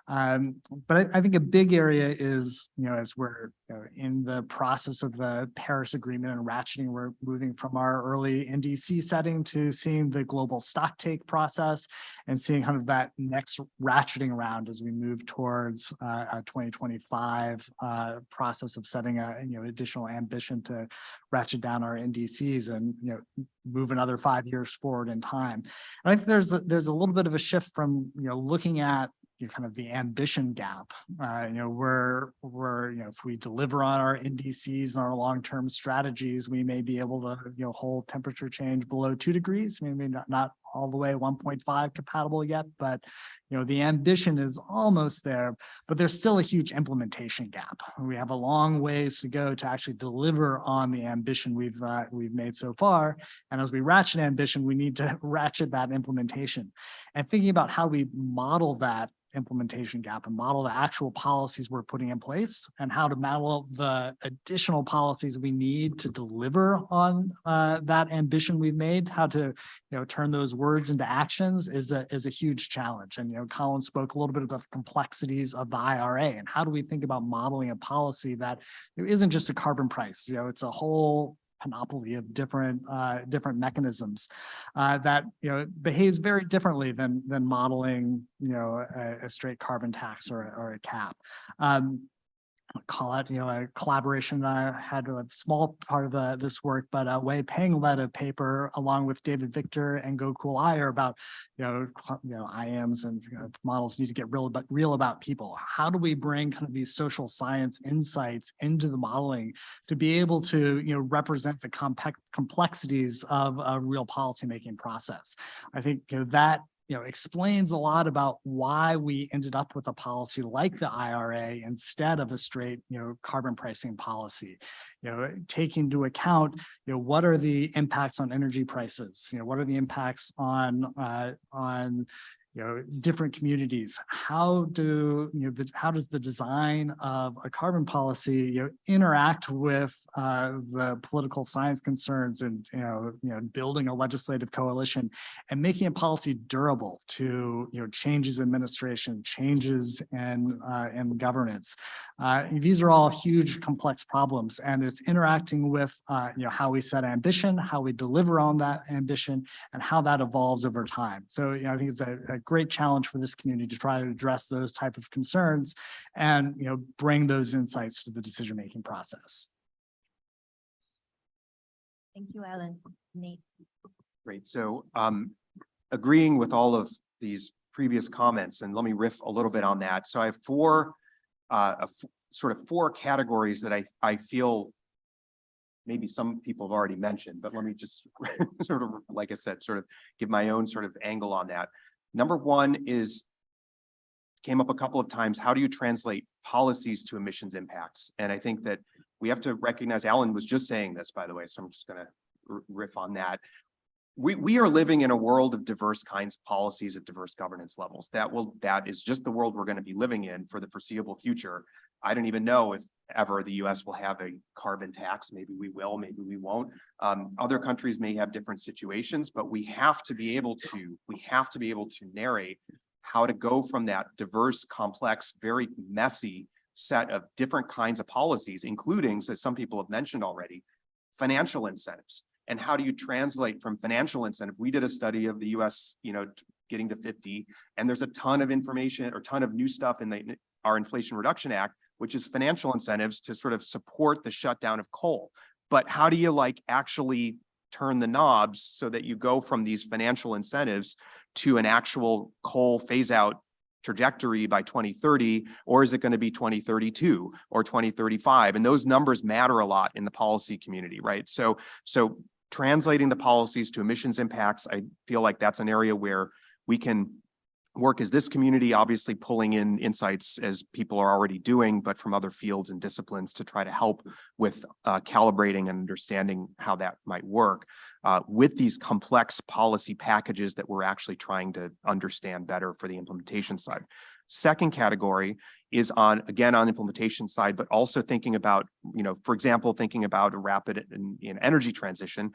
But I think a big area is, as we're in the process of the Paris Agreement and ratcheting, we're moving from our early NDC setting to seeing the global stock take process and seeing kind of that next ratcheting round as we move towards a 2025 process of setting a additional ambition to ratchet down our NDCs and move another 5 years forward in time. And I think there's a little bit of a shift from looking at kind of the ambition gap. We're if we deliver on our NDCs and our long-term strategies, we may be able to hold temperature change below 2 degrees, maybe not all the way 1.5 compatible yet, but the ambition is almost there, but there's still a huge implementation gap. We have a long ways to go to actually deliver on the ambition we've made so far. And as we ratchet ambition, we need to ratchet that implementation. And thinking about how we model that implementation gap and model the actual policies we're putting in place and how to model the additional policies we need to deliver on that ambition we've made, how to turn those words into actions is a huge challenge. And Colin spoke a little bit about the complexities of the IRA and how do we think about modeling a policy that isn't just a carbon price, it's a whole panoply of different mechanisms that behaves very differently than modeling a straight carbon tax or a cap. Call it a collaboration. I had a small part of this work, but Wei Peng led a paper along with David Victor and Gokul Iyer about IAMs and models need to get real about people. How do we bring kind of these social science insights into the modeling to be able to represent the complexities of a real policymaking process? I think that explains a lot about why we ended up with a policy like the IRA instead of a straight, carbon pricing policy. Taking into account, what are the impacts on energy prices? What are the impacts on different communities? How does the design of a carbon policy interact with the political science concerns and building a legislative coalition and making a policy durable to changes in administration, changes in governance? These are all huge, complex problems, and it's interacting with how we set ambition, how we deliver on that ambition, and how that evolves over time. So I think it's a great challenge for this community to try to address those type of concerns and bring those insights to the decision-making process. Thank you, Alan. Nate. Great. So agreeing with all of these previous comments, and let me riff a little bit on that. So I have four categories that I feel maybe some people have already mentioned, but let me just sort of, like I said, sort of give my own sort of angle on that. Number one came up a couple of times, how do you translate policies to emissions impacts? And I think that we have to recognize, Alan was just saying this, by the way, so I'm just going to riff on that. We are living in a world of diverse kinds of policies at diverse governance levels. That is just the world we're going to be living in for the foreseeable future. I don't even know if ever the US will have a carbon tax. Maybe we will, maybe we won't. Other countries may have different situations, but we have to be able to narrate how to go from that diverse, complex, very messy set of different kinds of policies, including, as some people have mentioned already, financial incentives. And how do you translate from financial incentive? We did a study of the US, getting to 50, and there's a ton of information or ton of new stuff in our Inflation Reduction Act, which is financial incentives to sort of support the shutdown of coal. But how do you actually turn the knobs so that you go from these financial incentives to an actual coal phase out trajectory by 2030, or is it going to be 2032 or 2035? And those numbers matter a lot in the policy community, right? So translating the policies to emissions impacts, I feel like that's an area where we can work as this community, obviously pulling in insights as people are already doing, but from other fields and disciplines to try to help with calibrating and understanding how that might work with these complex policy packages that we're actually trying to understand better for the implementation side. Second category is on implementation side, but also thinking about, for example, thinking about a rapid energy transition.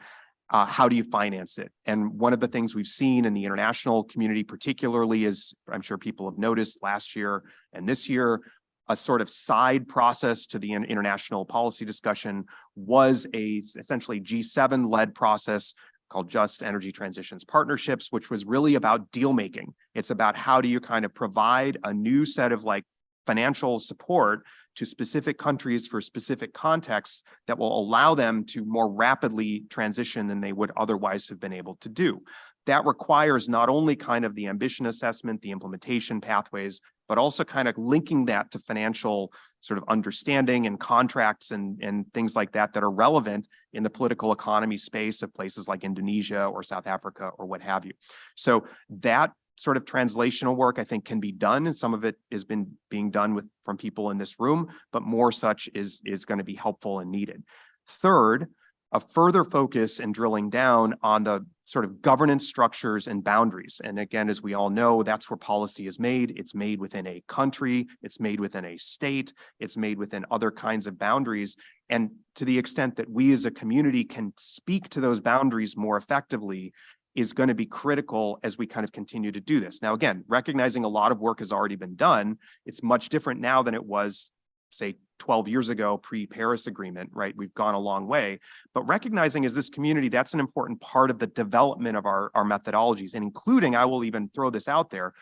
how do you finance it? And one of the things we've seen in the international community particularly is, I'm sure people have noticed last year and this year, a sort of side process to the international policy discussion was a essentially G7-led process called Just Energy Transitions Partnerships, which was really about deal making. It's about how do you kind of provide a new set of like financial support to specific countries for specific contexts that will allow them to more rapidly transition than they would otherwise have been able to do. That requires not only kind of the ambition assessment, the implementation pathways, but also kind of linking that to financial sort of understanding and contracts and things like that that are relevant in the political economy space of places like Indonesia or South Africa or what have you. So that sort of translational work, I think, can be done, and some of it has been being done from people in this room, but more such is going to be helpful and needed. Third, a further focus and drilling down on the sort of governance structures and boundaries. And again, as we all know, that's where policy is made. It's made within a country, it's made within a state, it's made within other kinds of boundaries. And to the extent that we as a community can speak to those boundaries more effectively is going to be critical as we kind of continue to do this. Now, again, recognizing a lot of work has already been done, it's much different now than it was, say, 12 years ago, pre-Paris Agreement, right? We've gone a long way, but recognizing as this community, that's an important part of the development of our methodologies, and including, I will even throw this out there,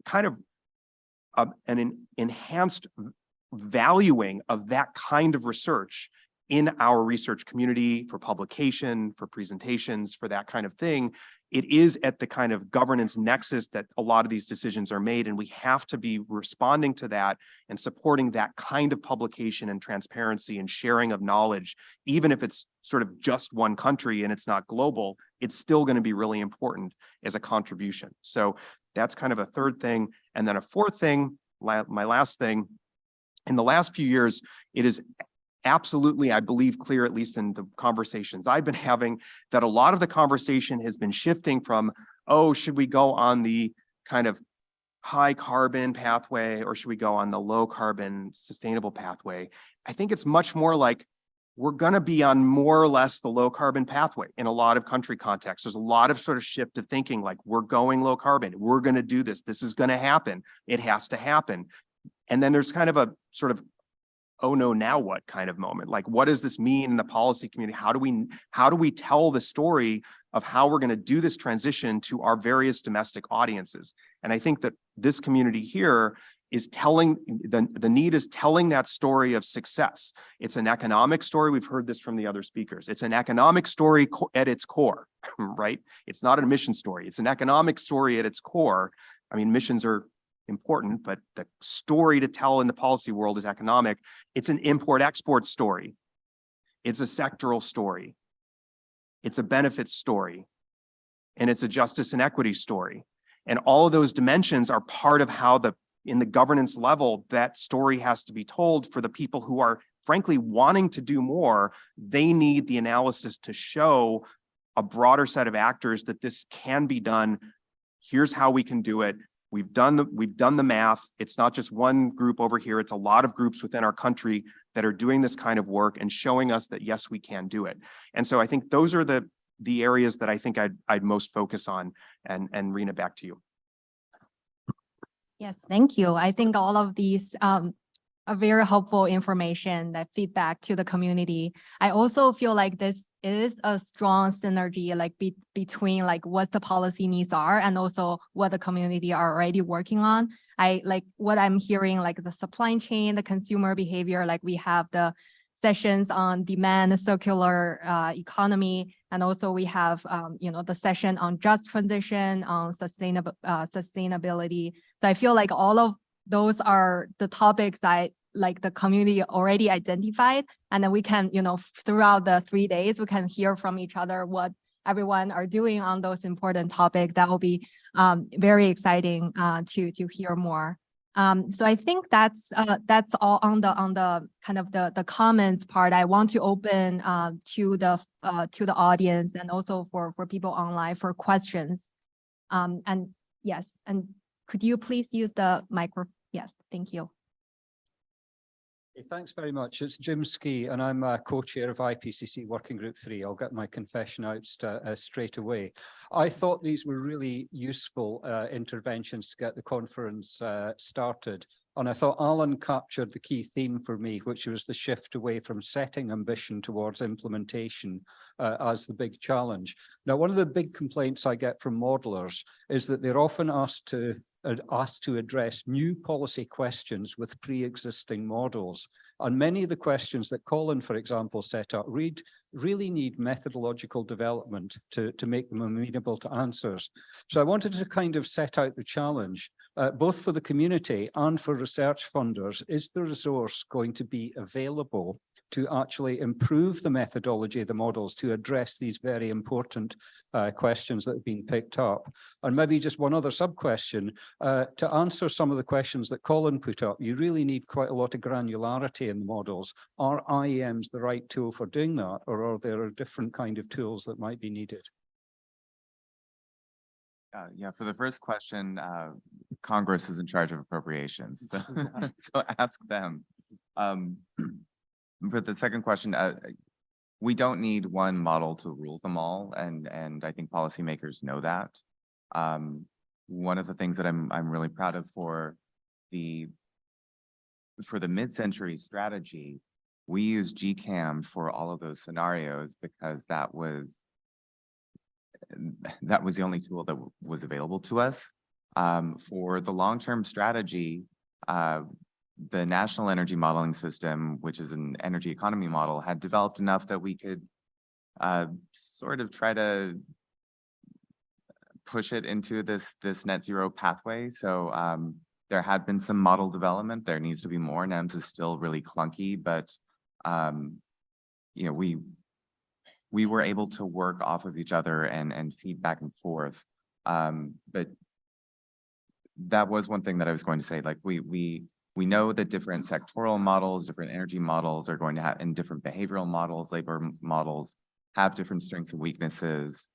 kind of an enhanced valuing of that kind of research in our research community for publication, for presentations, for that kind of thing. It is at the kind of governance nexus that a lot of these decisions are made, and we have to be responding to that and supporting that kind of publication and transparency and sharing of knowledge. Even if it's sort of just one country and it's not global, it's still going to be really important as a contribution. So that's kind of a third thing. And then a fourth thing, my last thing, in the last few years, it is absolutely, I believe, clear, at least in the conversations I've been having, that a lot of the conversation has been shifting from, oh, should we go on the kind of high carbon pathway or should we go on the low carbon sustainable pathway? I think it's much more like we're going to be on more or less the low carbon pathway in a lot of country contexts. There's a lot of sort of shift of thinking like we're going low carbon. We're going to do this. This is going to happen. It has to happen. And then there's kind of a sort of oh no, now what kind of moment? Like, what does this mean in the policy community? How do we tell the story of how we're going to do this transition to our various domestic audiences? And I think that this community here is telling, the need is telling that story of success. It's an economic story. We've heard this from the other speakers. It's an economic story at its core, right? It's not an emission story. It's an economic story at its core. I mean, emissions are important, but the story to tell in the policy world is economic. It's an import-export story. It's a sectoral story. It's a benefits story. And it's a justice and equity story. And all of those dimensions are part of how in the governance level, that story has to be told for the people who are frankly wanting to do more. They need the analysis to show a broader set of actors that this can be done. Here's how we can do it. We've done the math. It's not just one group over here. It's a lot of groups within our country that are doing this kind of work and showing us that, yes, we can do it. And so I think those are the areas that I think I'd most focus on. And Ryna, back to you. Yes, thank you. I think all of these are very helpful information that feedback to the community. I also feel like this is a strong synergy like between like what the policy needs are and also what the community are already working on. I like what I'm hearing, like the supply chain, the consumer behavior, like we have the sessions on demand, circular economy, and also we have the session on just transition, on sustainability. So I feel like all of those are the topics like the community already identified, and then we can, throughout the 3 days, we can hear from each other what everyone are doing on those important topics. That will be very exciting to hear more. So I think that's all on the kind of the comments part. I want to open to the audience and also for people online for questions. And yes, and could you please use the microphone? Yes, thank you. Hey, thanks very much. It's Jim Ski, and I'm a co-chair of IPCC Working Group 3. I'll get my confession out straight away. I thought these were really useful interventions to get the conference started. And I thought Alan captured the key theme for me, which was the shift away from setting ambition towards implementation as the big challenge. Now, one of the big complaints I get from modelers is that they're often asked to address new policy questions with pre-existing models. And many of the questions that Colin, for example, set up really need methodological development to make them amenable to answers. So I wanted to kind of set out the challenge, both for the community and for research funders. Is the resource going to be available to actually improve the methodology of the models to address these very important questions that have been picked up? And maybe just one other sub-question, to answer some of the questions that Colin put up, you really need quite a lot of granularity in the models. Are IAMs the right tool for doing that, or are there a different kind of tools that might be needed? Yeah, for the first question, Congress is in charge of appropriations, so, so ask them. For the second question, we don't need one model to rule them all, and I think policymakers know that. One of the things that I'm really proud of for the mid-century strategy, we use GCAM for all of those scenarios because that was the only tool that was available to us. For the long-term strategy, the National Energy Modeling System, which is an energy economy model, had developed enough that we could sort of try to push it into this net zero pathway. So there had been some model development. There needs to be more. NEMS is still really clunky, but you know, we were able to work off of each other and feed back and forth. But that was one thing that I was going to say. Like we know that different sectoral models, different energy models are going to have, and different behavioral models, labor models have different strengths and weaknesses.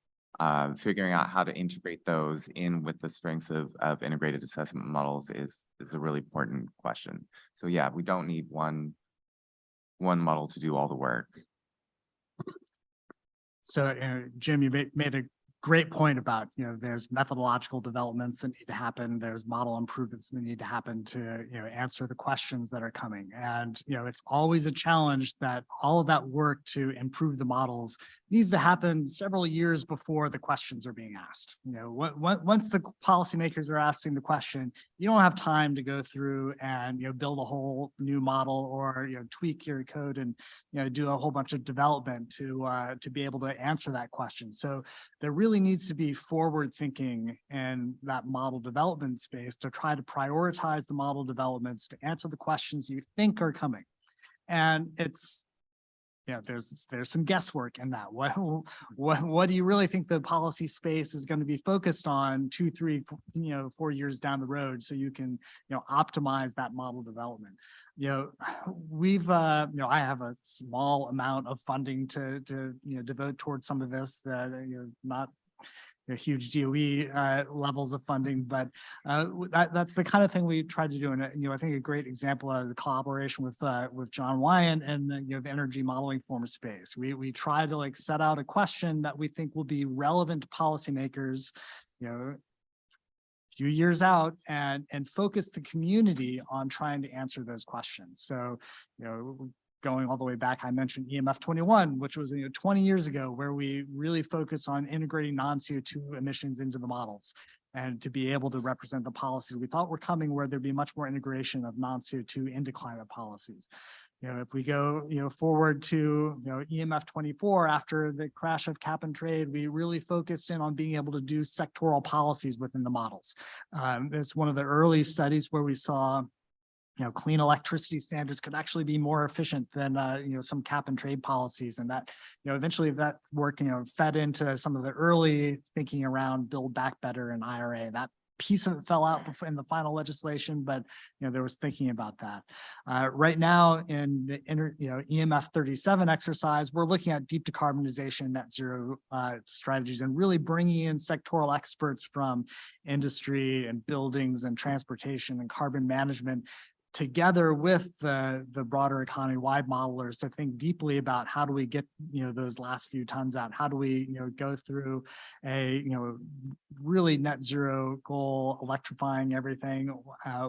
Figuring out how to integrate those in with the strengths of integrated assessment models is a really important question. So yeah, we don't need one model to do all the work. So, Jim, you made a great point about, there's methodological developments that need to happen. There's model improvements that need to happen to, answer the questions that are coming. And, it's always a challenge that all of that work to improve the models needs to happen several years before the questions are being asked. Once the policymakers are asking the question, you don't have time to go through and build a whole new model or tweak your code and do a whole bunch of development to be able to answer that question. So there really needs to be forward thinking in that model development space to try to prioritize the model developments to answer the questions you think are coming. And it's there's some guesswork in that. What do you really think the policy space is going to be focused on 2, 3, 4 years down the road, so you can optimize that model development? We've I have a small amount of funding to devote towards some of this, that not huge DOE levels of funding, but that's the kind of thing we tried to do. And I think a great example of the collaboration with John Wyant and the energy modeling form of space. We try to set out a question that we think will be relevant to policymakers, a few years out, and focus the community on trying to answer those questions. So going all the way back, I mentioned EMF21, which was 20 years ago, where we really focus on integrating non-CO2 emissions into the models and to be able to represent the policies we thought were coming, where there'd be much more integration of non-CO2 into climate policies. If we go forward to EMF24, after the crash of cap and trade, we really focused in on being able to do sectoral policies within the models. It's one of the early studies where we saw clean electricity standards could actually be more efficient than some cap and trade policies, and that eventually that work fed into some of the early thinking around Build Back Better and IRA. That piece of it fell out in the final legislation, but there was thinking about that. Right now in the EMF 37 exercise, we're looking at deep decarbonization, net zero strategies, and really bringing in sectoral experts from industry and buildings and transportation and carbon management together with the broader economy-wide modelers to think deeply about how do we get, those last few tons out? How do we, go through a, really net zero goal, electrifying everything?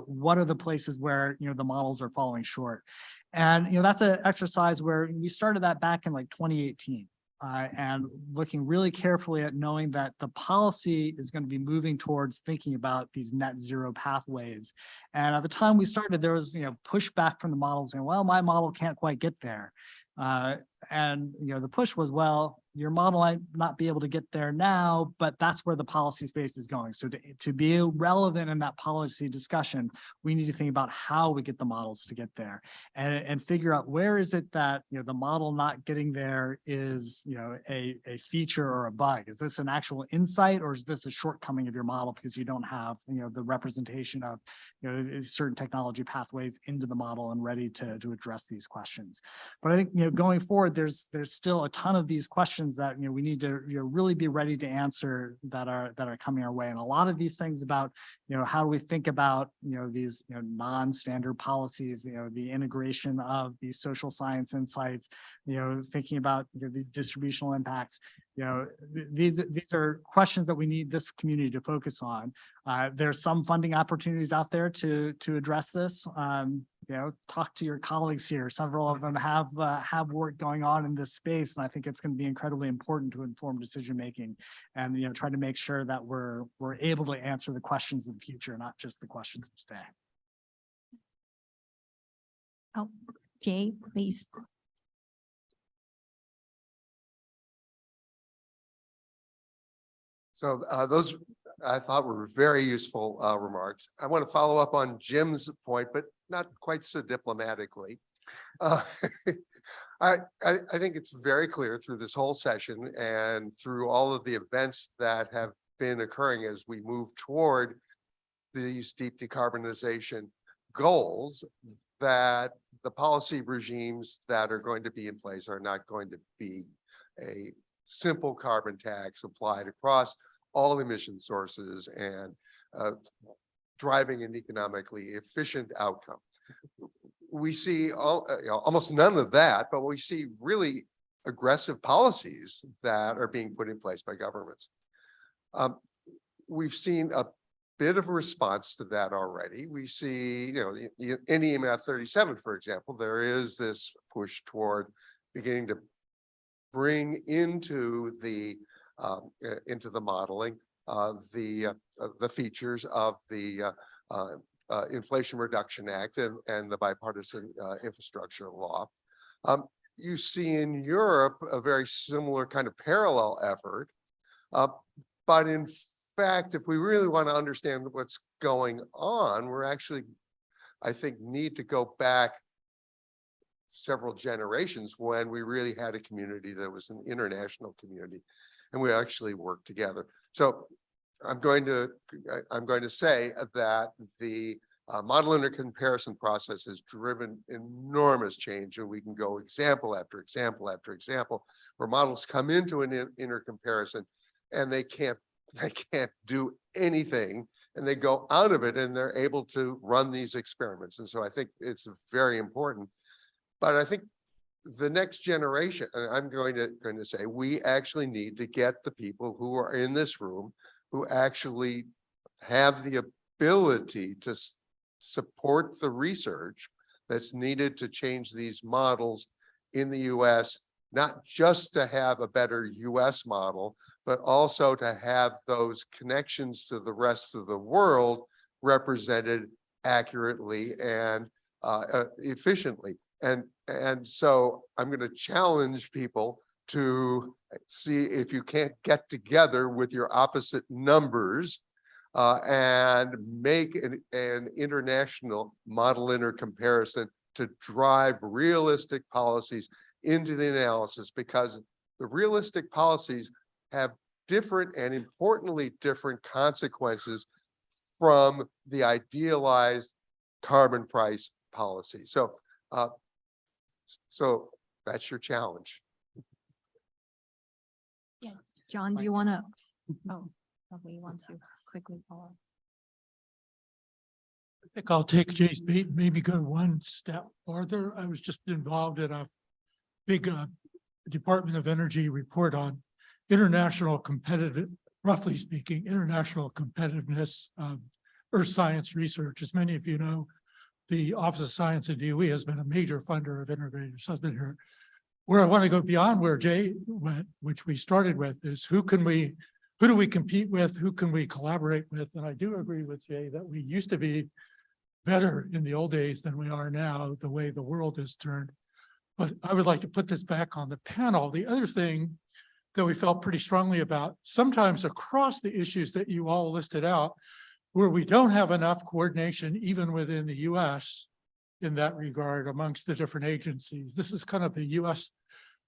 What are the places where, the models are falling short? And, that's an exercise where we started that back in like 2018. And looking really carefully at knowing that the policy is going to be moving towards thinking about these net zero pathways. And at the time we started, there was, pushback from the model saying, well, my model can't quite get there. And, the push was, well, your model might not be able to get there now, but that's where the policy space is going. So to be relevant in that policy discussion, we need to think about how we get the models to get there and figure out where is it that, the model not getting there is, a feature or a bug. Is this an actual insight, or is this a shortcoming of your model because you don't have, the representation of, certain technology pathways into the model and ready to address these questions? But I think, going forward, there's still a ton of these questions that we need to really be ready to answer that are coming our way. And a lot of these things about how do we think about these non-standard policies, the integration of these social science insights, thinking about the distributional impacts. These are questions that we need this community to focus on. There's some funding opportunities out there to address this. Talk to your colleagues here. Several of them have work going on in this space, and I think it's going to be incredibly important to inform decision making, and try to make sure that we're able to answer the questions of the future, not just the questions of today. Oh, Jay, please. So those I thought were very useful remarks. I want to follow up on Jim's point, but not quite so diplomatically. I think it's very clear through this whole session and through all of the events that have been occurring as we move toward these deep decarbonization goals that the policy regimes that are going to be in place are not going to be a simple carbon tax applied across all emission sources and driving an economically efficient outcome. We see almost none of that, but we see really aggressive policies that are being put in place by governments. We've seen a bit of a response to that already. We see, in IAMC2022, for example, there is this push toward beginning to bring into the modeling the features of the Inflation Reduction Act and the bipartisan infrastructure law. You see in Europe a very similar kind of parallel effort, but in fact, if we really want to understand what's going on, we're actually, I think, need to go back several generations when we really had a community that was an international community, and we actually worked together. So I'm going to say that the model intercomparison process has driven enormous change, and we can go example after example after example where models come into an intercomparison and they can't do anything, and they go out of it and they're able to run these experiments. And so I think it's very important. But I think the next generation, and I'm going to say, we actually need to get the people who are in this room who actually have the ability to support the research that's needed to change these models in the US, not just to have a better US model, but also to have those connections to the rest of the world represented accurately and efficiently. And so I'm going to challenge people to see if you can't get together with your opposite numbers and make an international model intercomparison to drive realistic policies into the analysis, because the realistic policies have different and importantly different consequences from the idealized carbon price policy. So that's your challenge. Yeah, John, do you want to? Oh, somebody wants to quickly follow. think I'll take Jay's bait and maybe go one step farther. I was just involved in a big Department of Energy report on international competitive, roughly speaking, international competitiveness of earth science research. As many of you know, the Office of Science at DOE has been a major funder of innovators. Has been here. Where I want to go beyond where Jay went, which we started with, is who do we compete with? Who can we collaborate with? And I do agree with Jay that we used to be better in the old days than we are now, the way the world has turned. But I would like to put this back on the panel. The other thing that we felt pretty strongly about, sometimes across the issues that you all listed out, where we don't have enough coordination, even within the US, in that regard amongst the different agencies. This is kind of the US,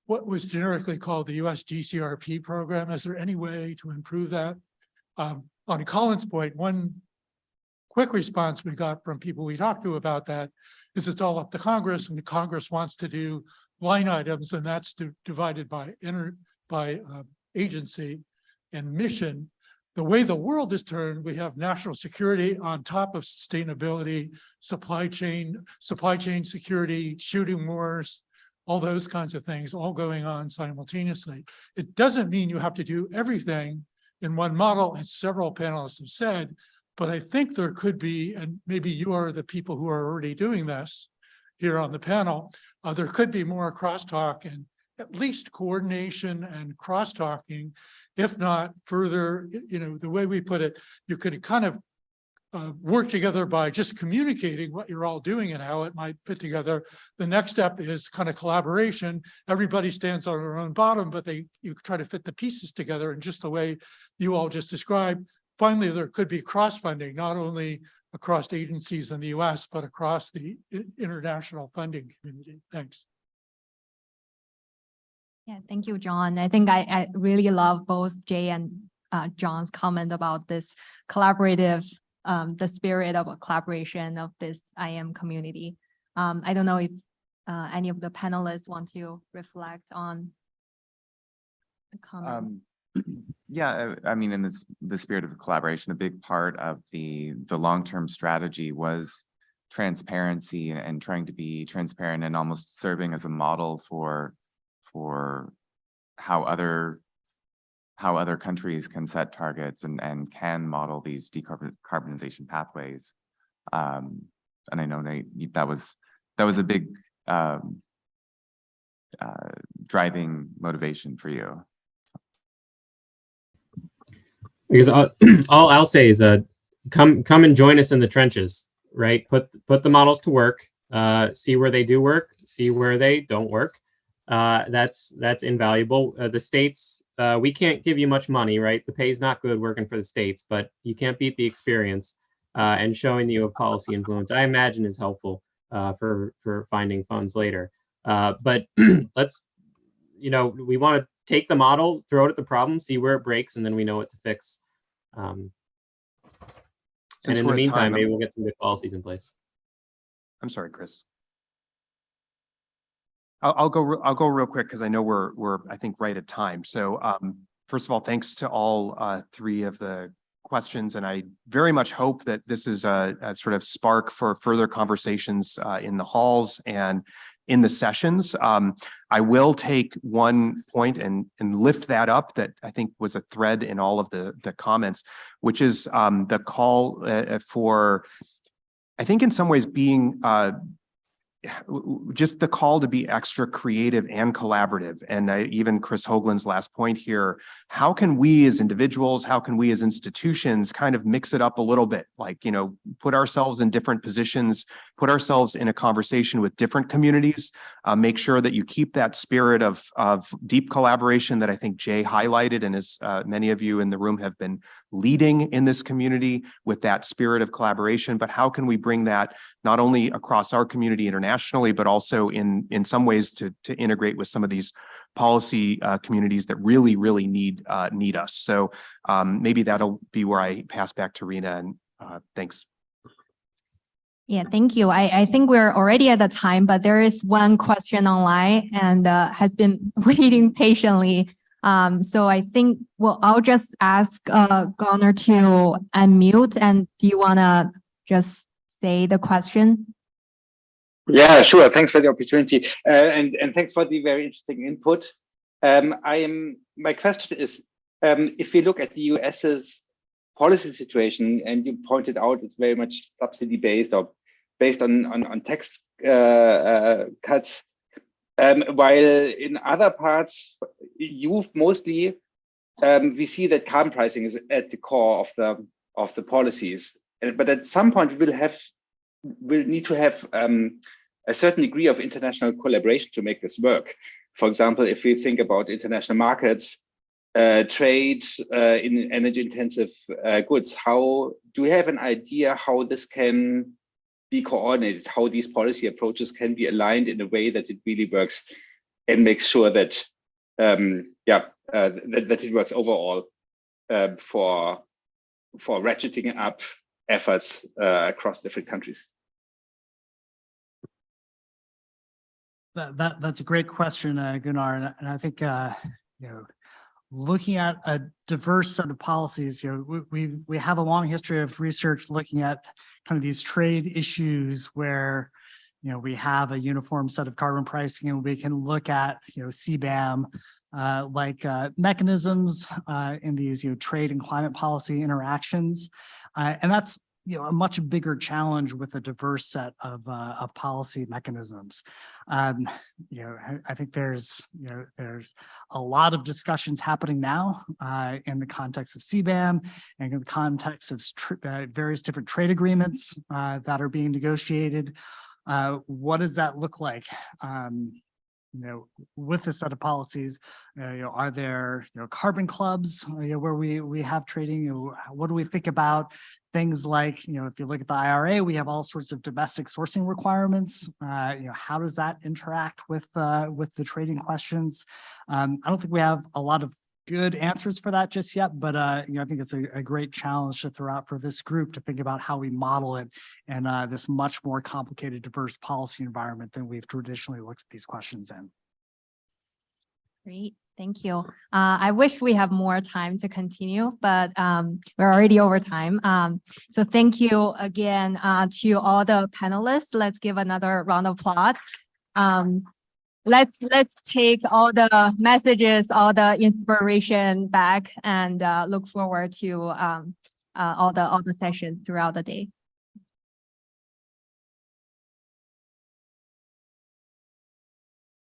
what was generically called the US GCRP program. Is there any way to improve that? On Colin's point, one quick response we got from people we talked to about that is it's all up to Congress, and Congress wants to do line items, and that's divided by agency and mission. The way the world is turned, we have national security on top of sustainability, supply chain security, shooting wars, all those kinds of things all going on simultaneously. It doesn't mean you have to do everything in one model, as several panelists have said, but I think there could be, and maybe you are the people who are already doing this here on the panel, there could be more crosstalk and at least coordination and cross-talking, if not further, you know, the way we put it, you could kind of work together by just communicating what you're all doing and how it might fit together. The next step is kind of collaboration. Everybody stands on their own bottom, but you try to fit the pieces together in just the way you all just described. Finally, there could be cross-funding, not only across agencies in the US, but across the international funding community. Thanks. Yeah, thank you, John. I think I really love both Jay and John's comment about this collaborative, the spirit of a collaboration of this IAM community. I don't know if any of the panelists want to reflect on the comments. Yeah, I mean, in the spirit of collaboration, a big part of the long-term strategy was transparency and trying to be transparent and almost serving as a model for how other countries can set targets and can model these decarbonization pathways. And I know Nate, that was a big driving motivation for you. Because all I'll say is come and join us in the trenches, right? Put the models to work, see where they do work, see where they don't work. That's invaluable. The states, we can't give you much money, right? The pay's not good working for the states, but you can't beat the experience, and showing that you have policy influence, I imagine, is helpful for finding funds later. But let's, we want to take the model, throw it at the problem, see where it breaks, and then we know what to fix. And in the meantime, maybe we'll get some good policies in place. I'm sorry, Chris. I'll go real quick because I know we're I think right at time. So first of all, thanks to all three of the questions, and I very much hope that this is a sort of spark for further conversations in the halls and in the sessions. I will take one point and lift that up that I think was a thread in all of the comments, which is the call for, I think in some ways being just the call to be extra creative and collaborative. And even Chris Haugen's last point here, how can we as individuals, how can we as institutions kind of mix it up a little bit? Like, put ourselves in different positions, put ourselves in a conversation with different communities, make sure that you keep that spirit of deep collaboration that I think Jay highlighted, and as many of you in the room have been leading in this community with that spirit of collaboration. But how can we bring that not only across our community internationally, but also in some ways to integrate with some of these policy communities that really need us. So maybe that'll be where I pass back to Ryna, and thanks. Yeah, thank you. I think we're already at the time, but there is one question online and has been waiting patiently. So I think, I'll just ask Gunnar to unmute, and do you want to just say the question? Yeah, sure. Thanks for the opportunity, and thanks for the very interesting input. My question is, if we look at the US's policy situation, and you pointed out it's very much subsidy based or based on tax cuts, while in other parts, you mostly we see that carbon pricing is at the core of the policies, but at some point we'll need to have a certain degree of international collaboration to make this work. For example, if we think about international markets, trade in energy-intensive goods, how do we have an idea how this can be coordinated, how these policy approaches can be aligned in a way that it really works and makes sure that that it works overall for ratcheting up efforts across different countries? That's a great question, Gunnar, and I think looking at a diverse set of policies, we have a long history of research looking at kind of these trade issues where we have a uniform set of carbon pricing, and we can look at CBAM like mechanisms in these trade and climate policy interactions, and that's a much bigger challenge with a diverse set of policy mechanisms. I think there's a lot of discussions happening now in the context of CBAM and in the context of various different trade agreements that are being negotiated. What does that look like? With this set of policies, are there carbon clubs where we have trading? What do we think about things like, if you look at the IRA, we have all sorts of domestic sourcing requirements. How does that interact with the trading questions? I don't think we have a lot of good answers for that just yet, but I think it's a great challenge to throw out for this group to think about how we model it in this much more complicated, diverse policy environment than we've traditionally looked at these questions in. Great, thank you. I wish we have more time to continue, but we're already over time. So thank you again to all the panelists. Let's give another round of applause. Let's take all the messages, all the inspiration back, and look forward to all the sessions throughout the day.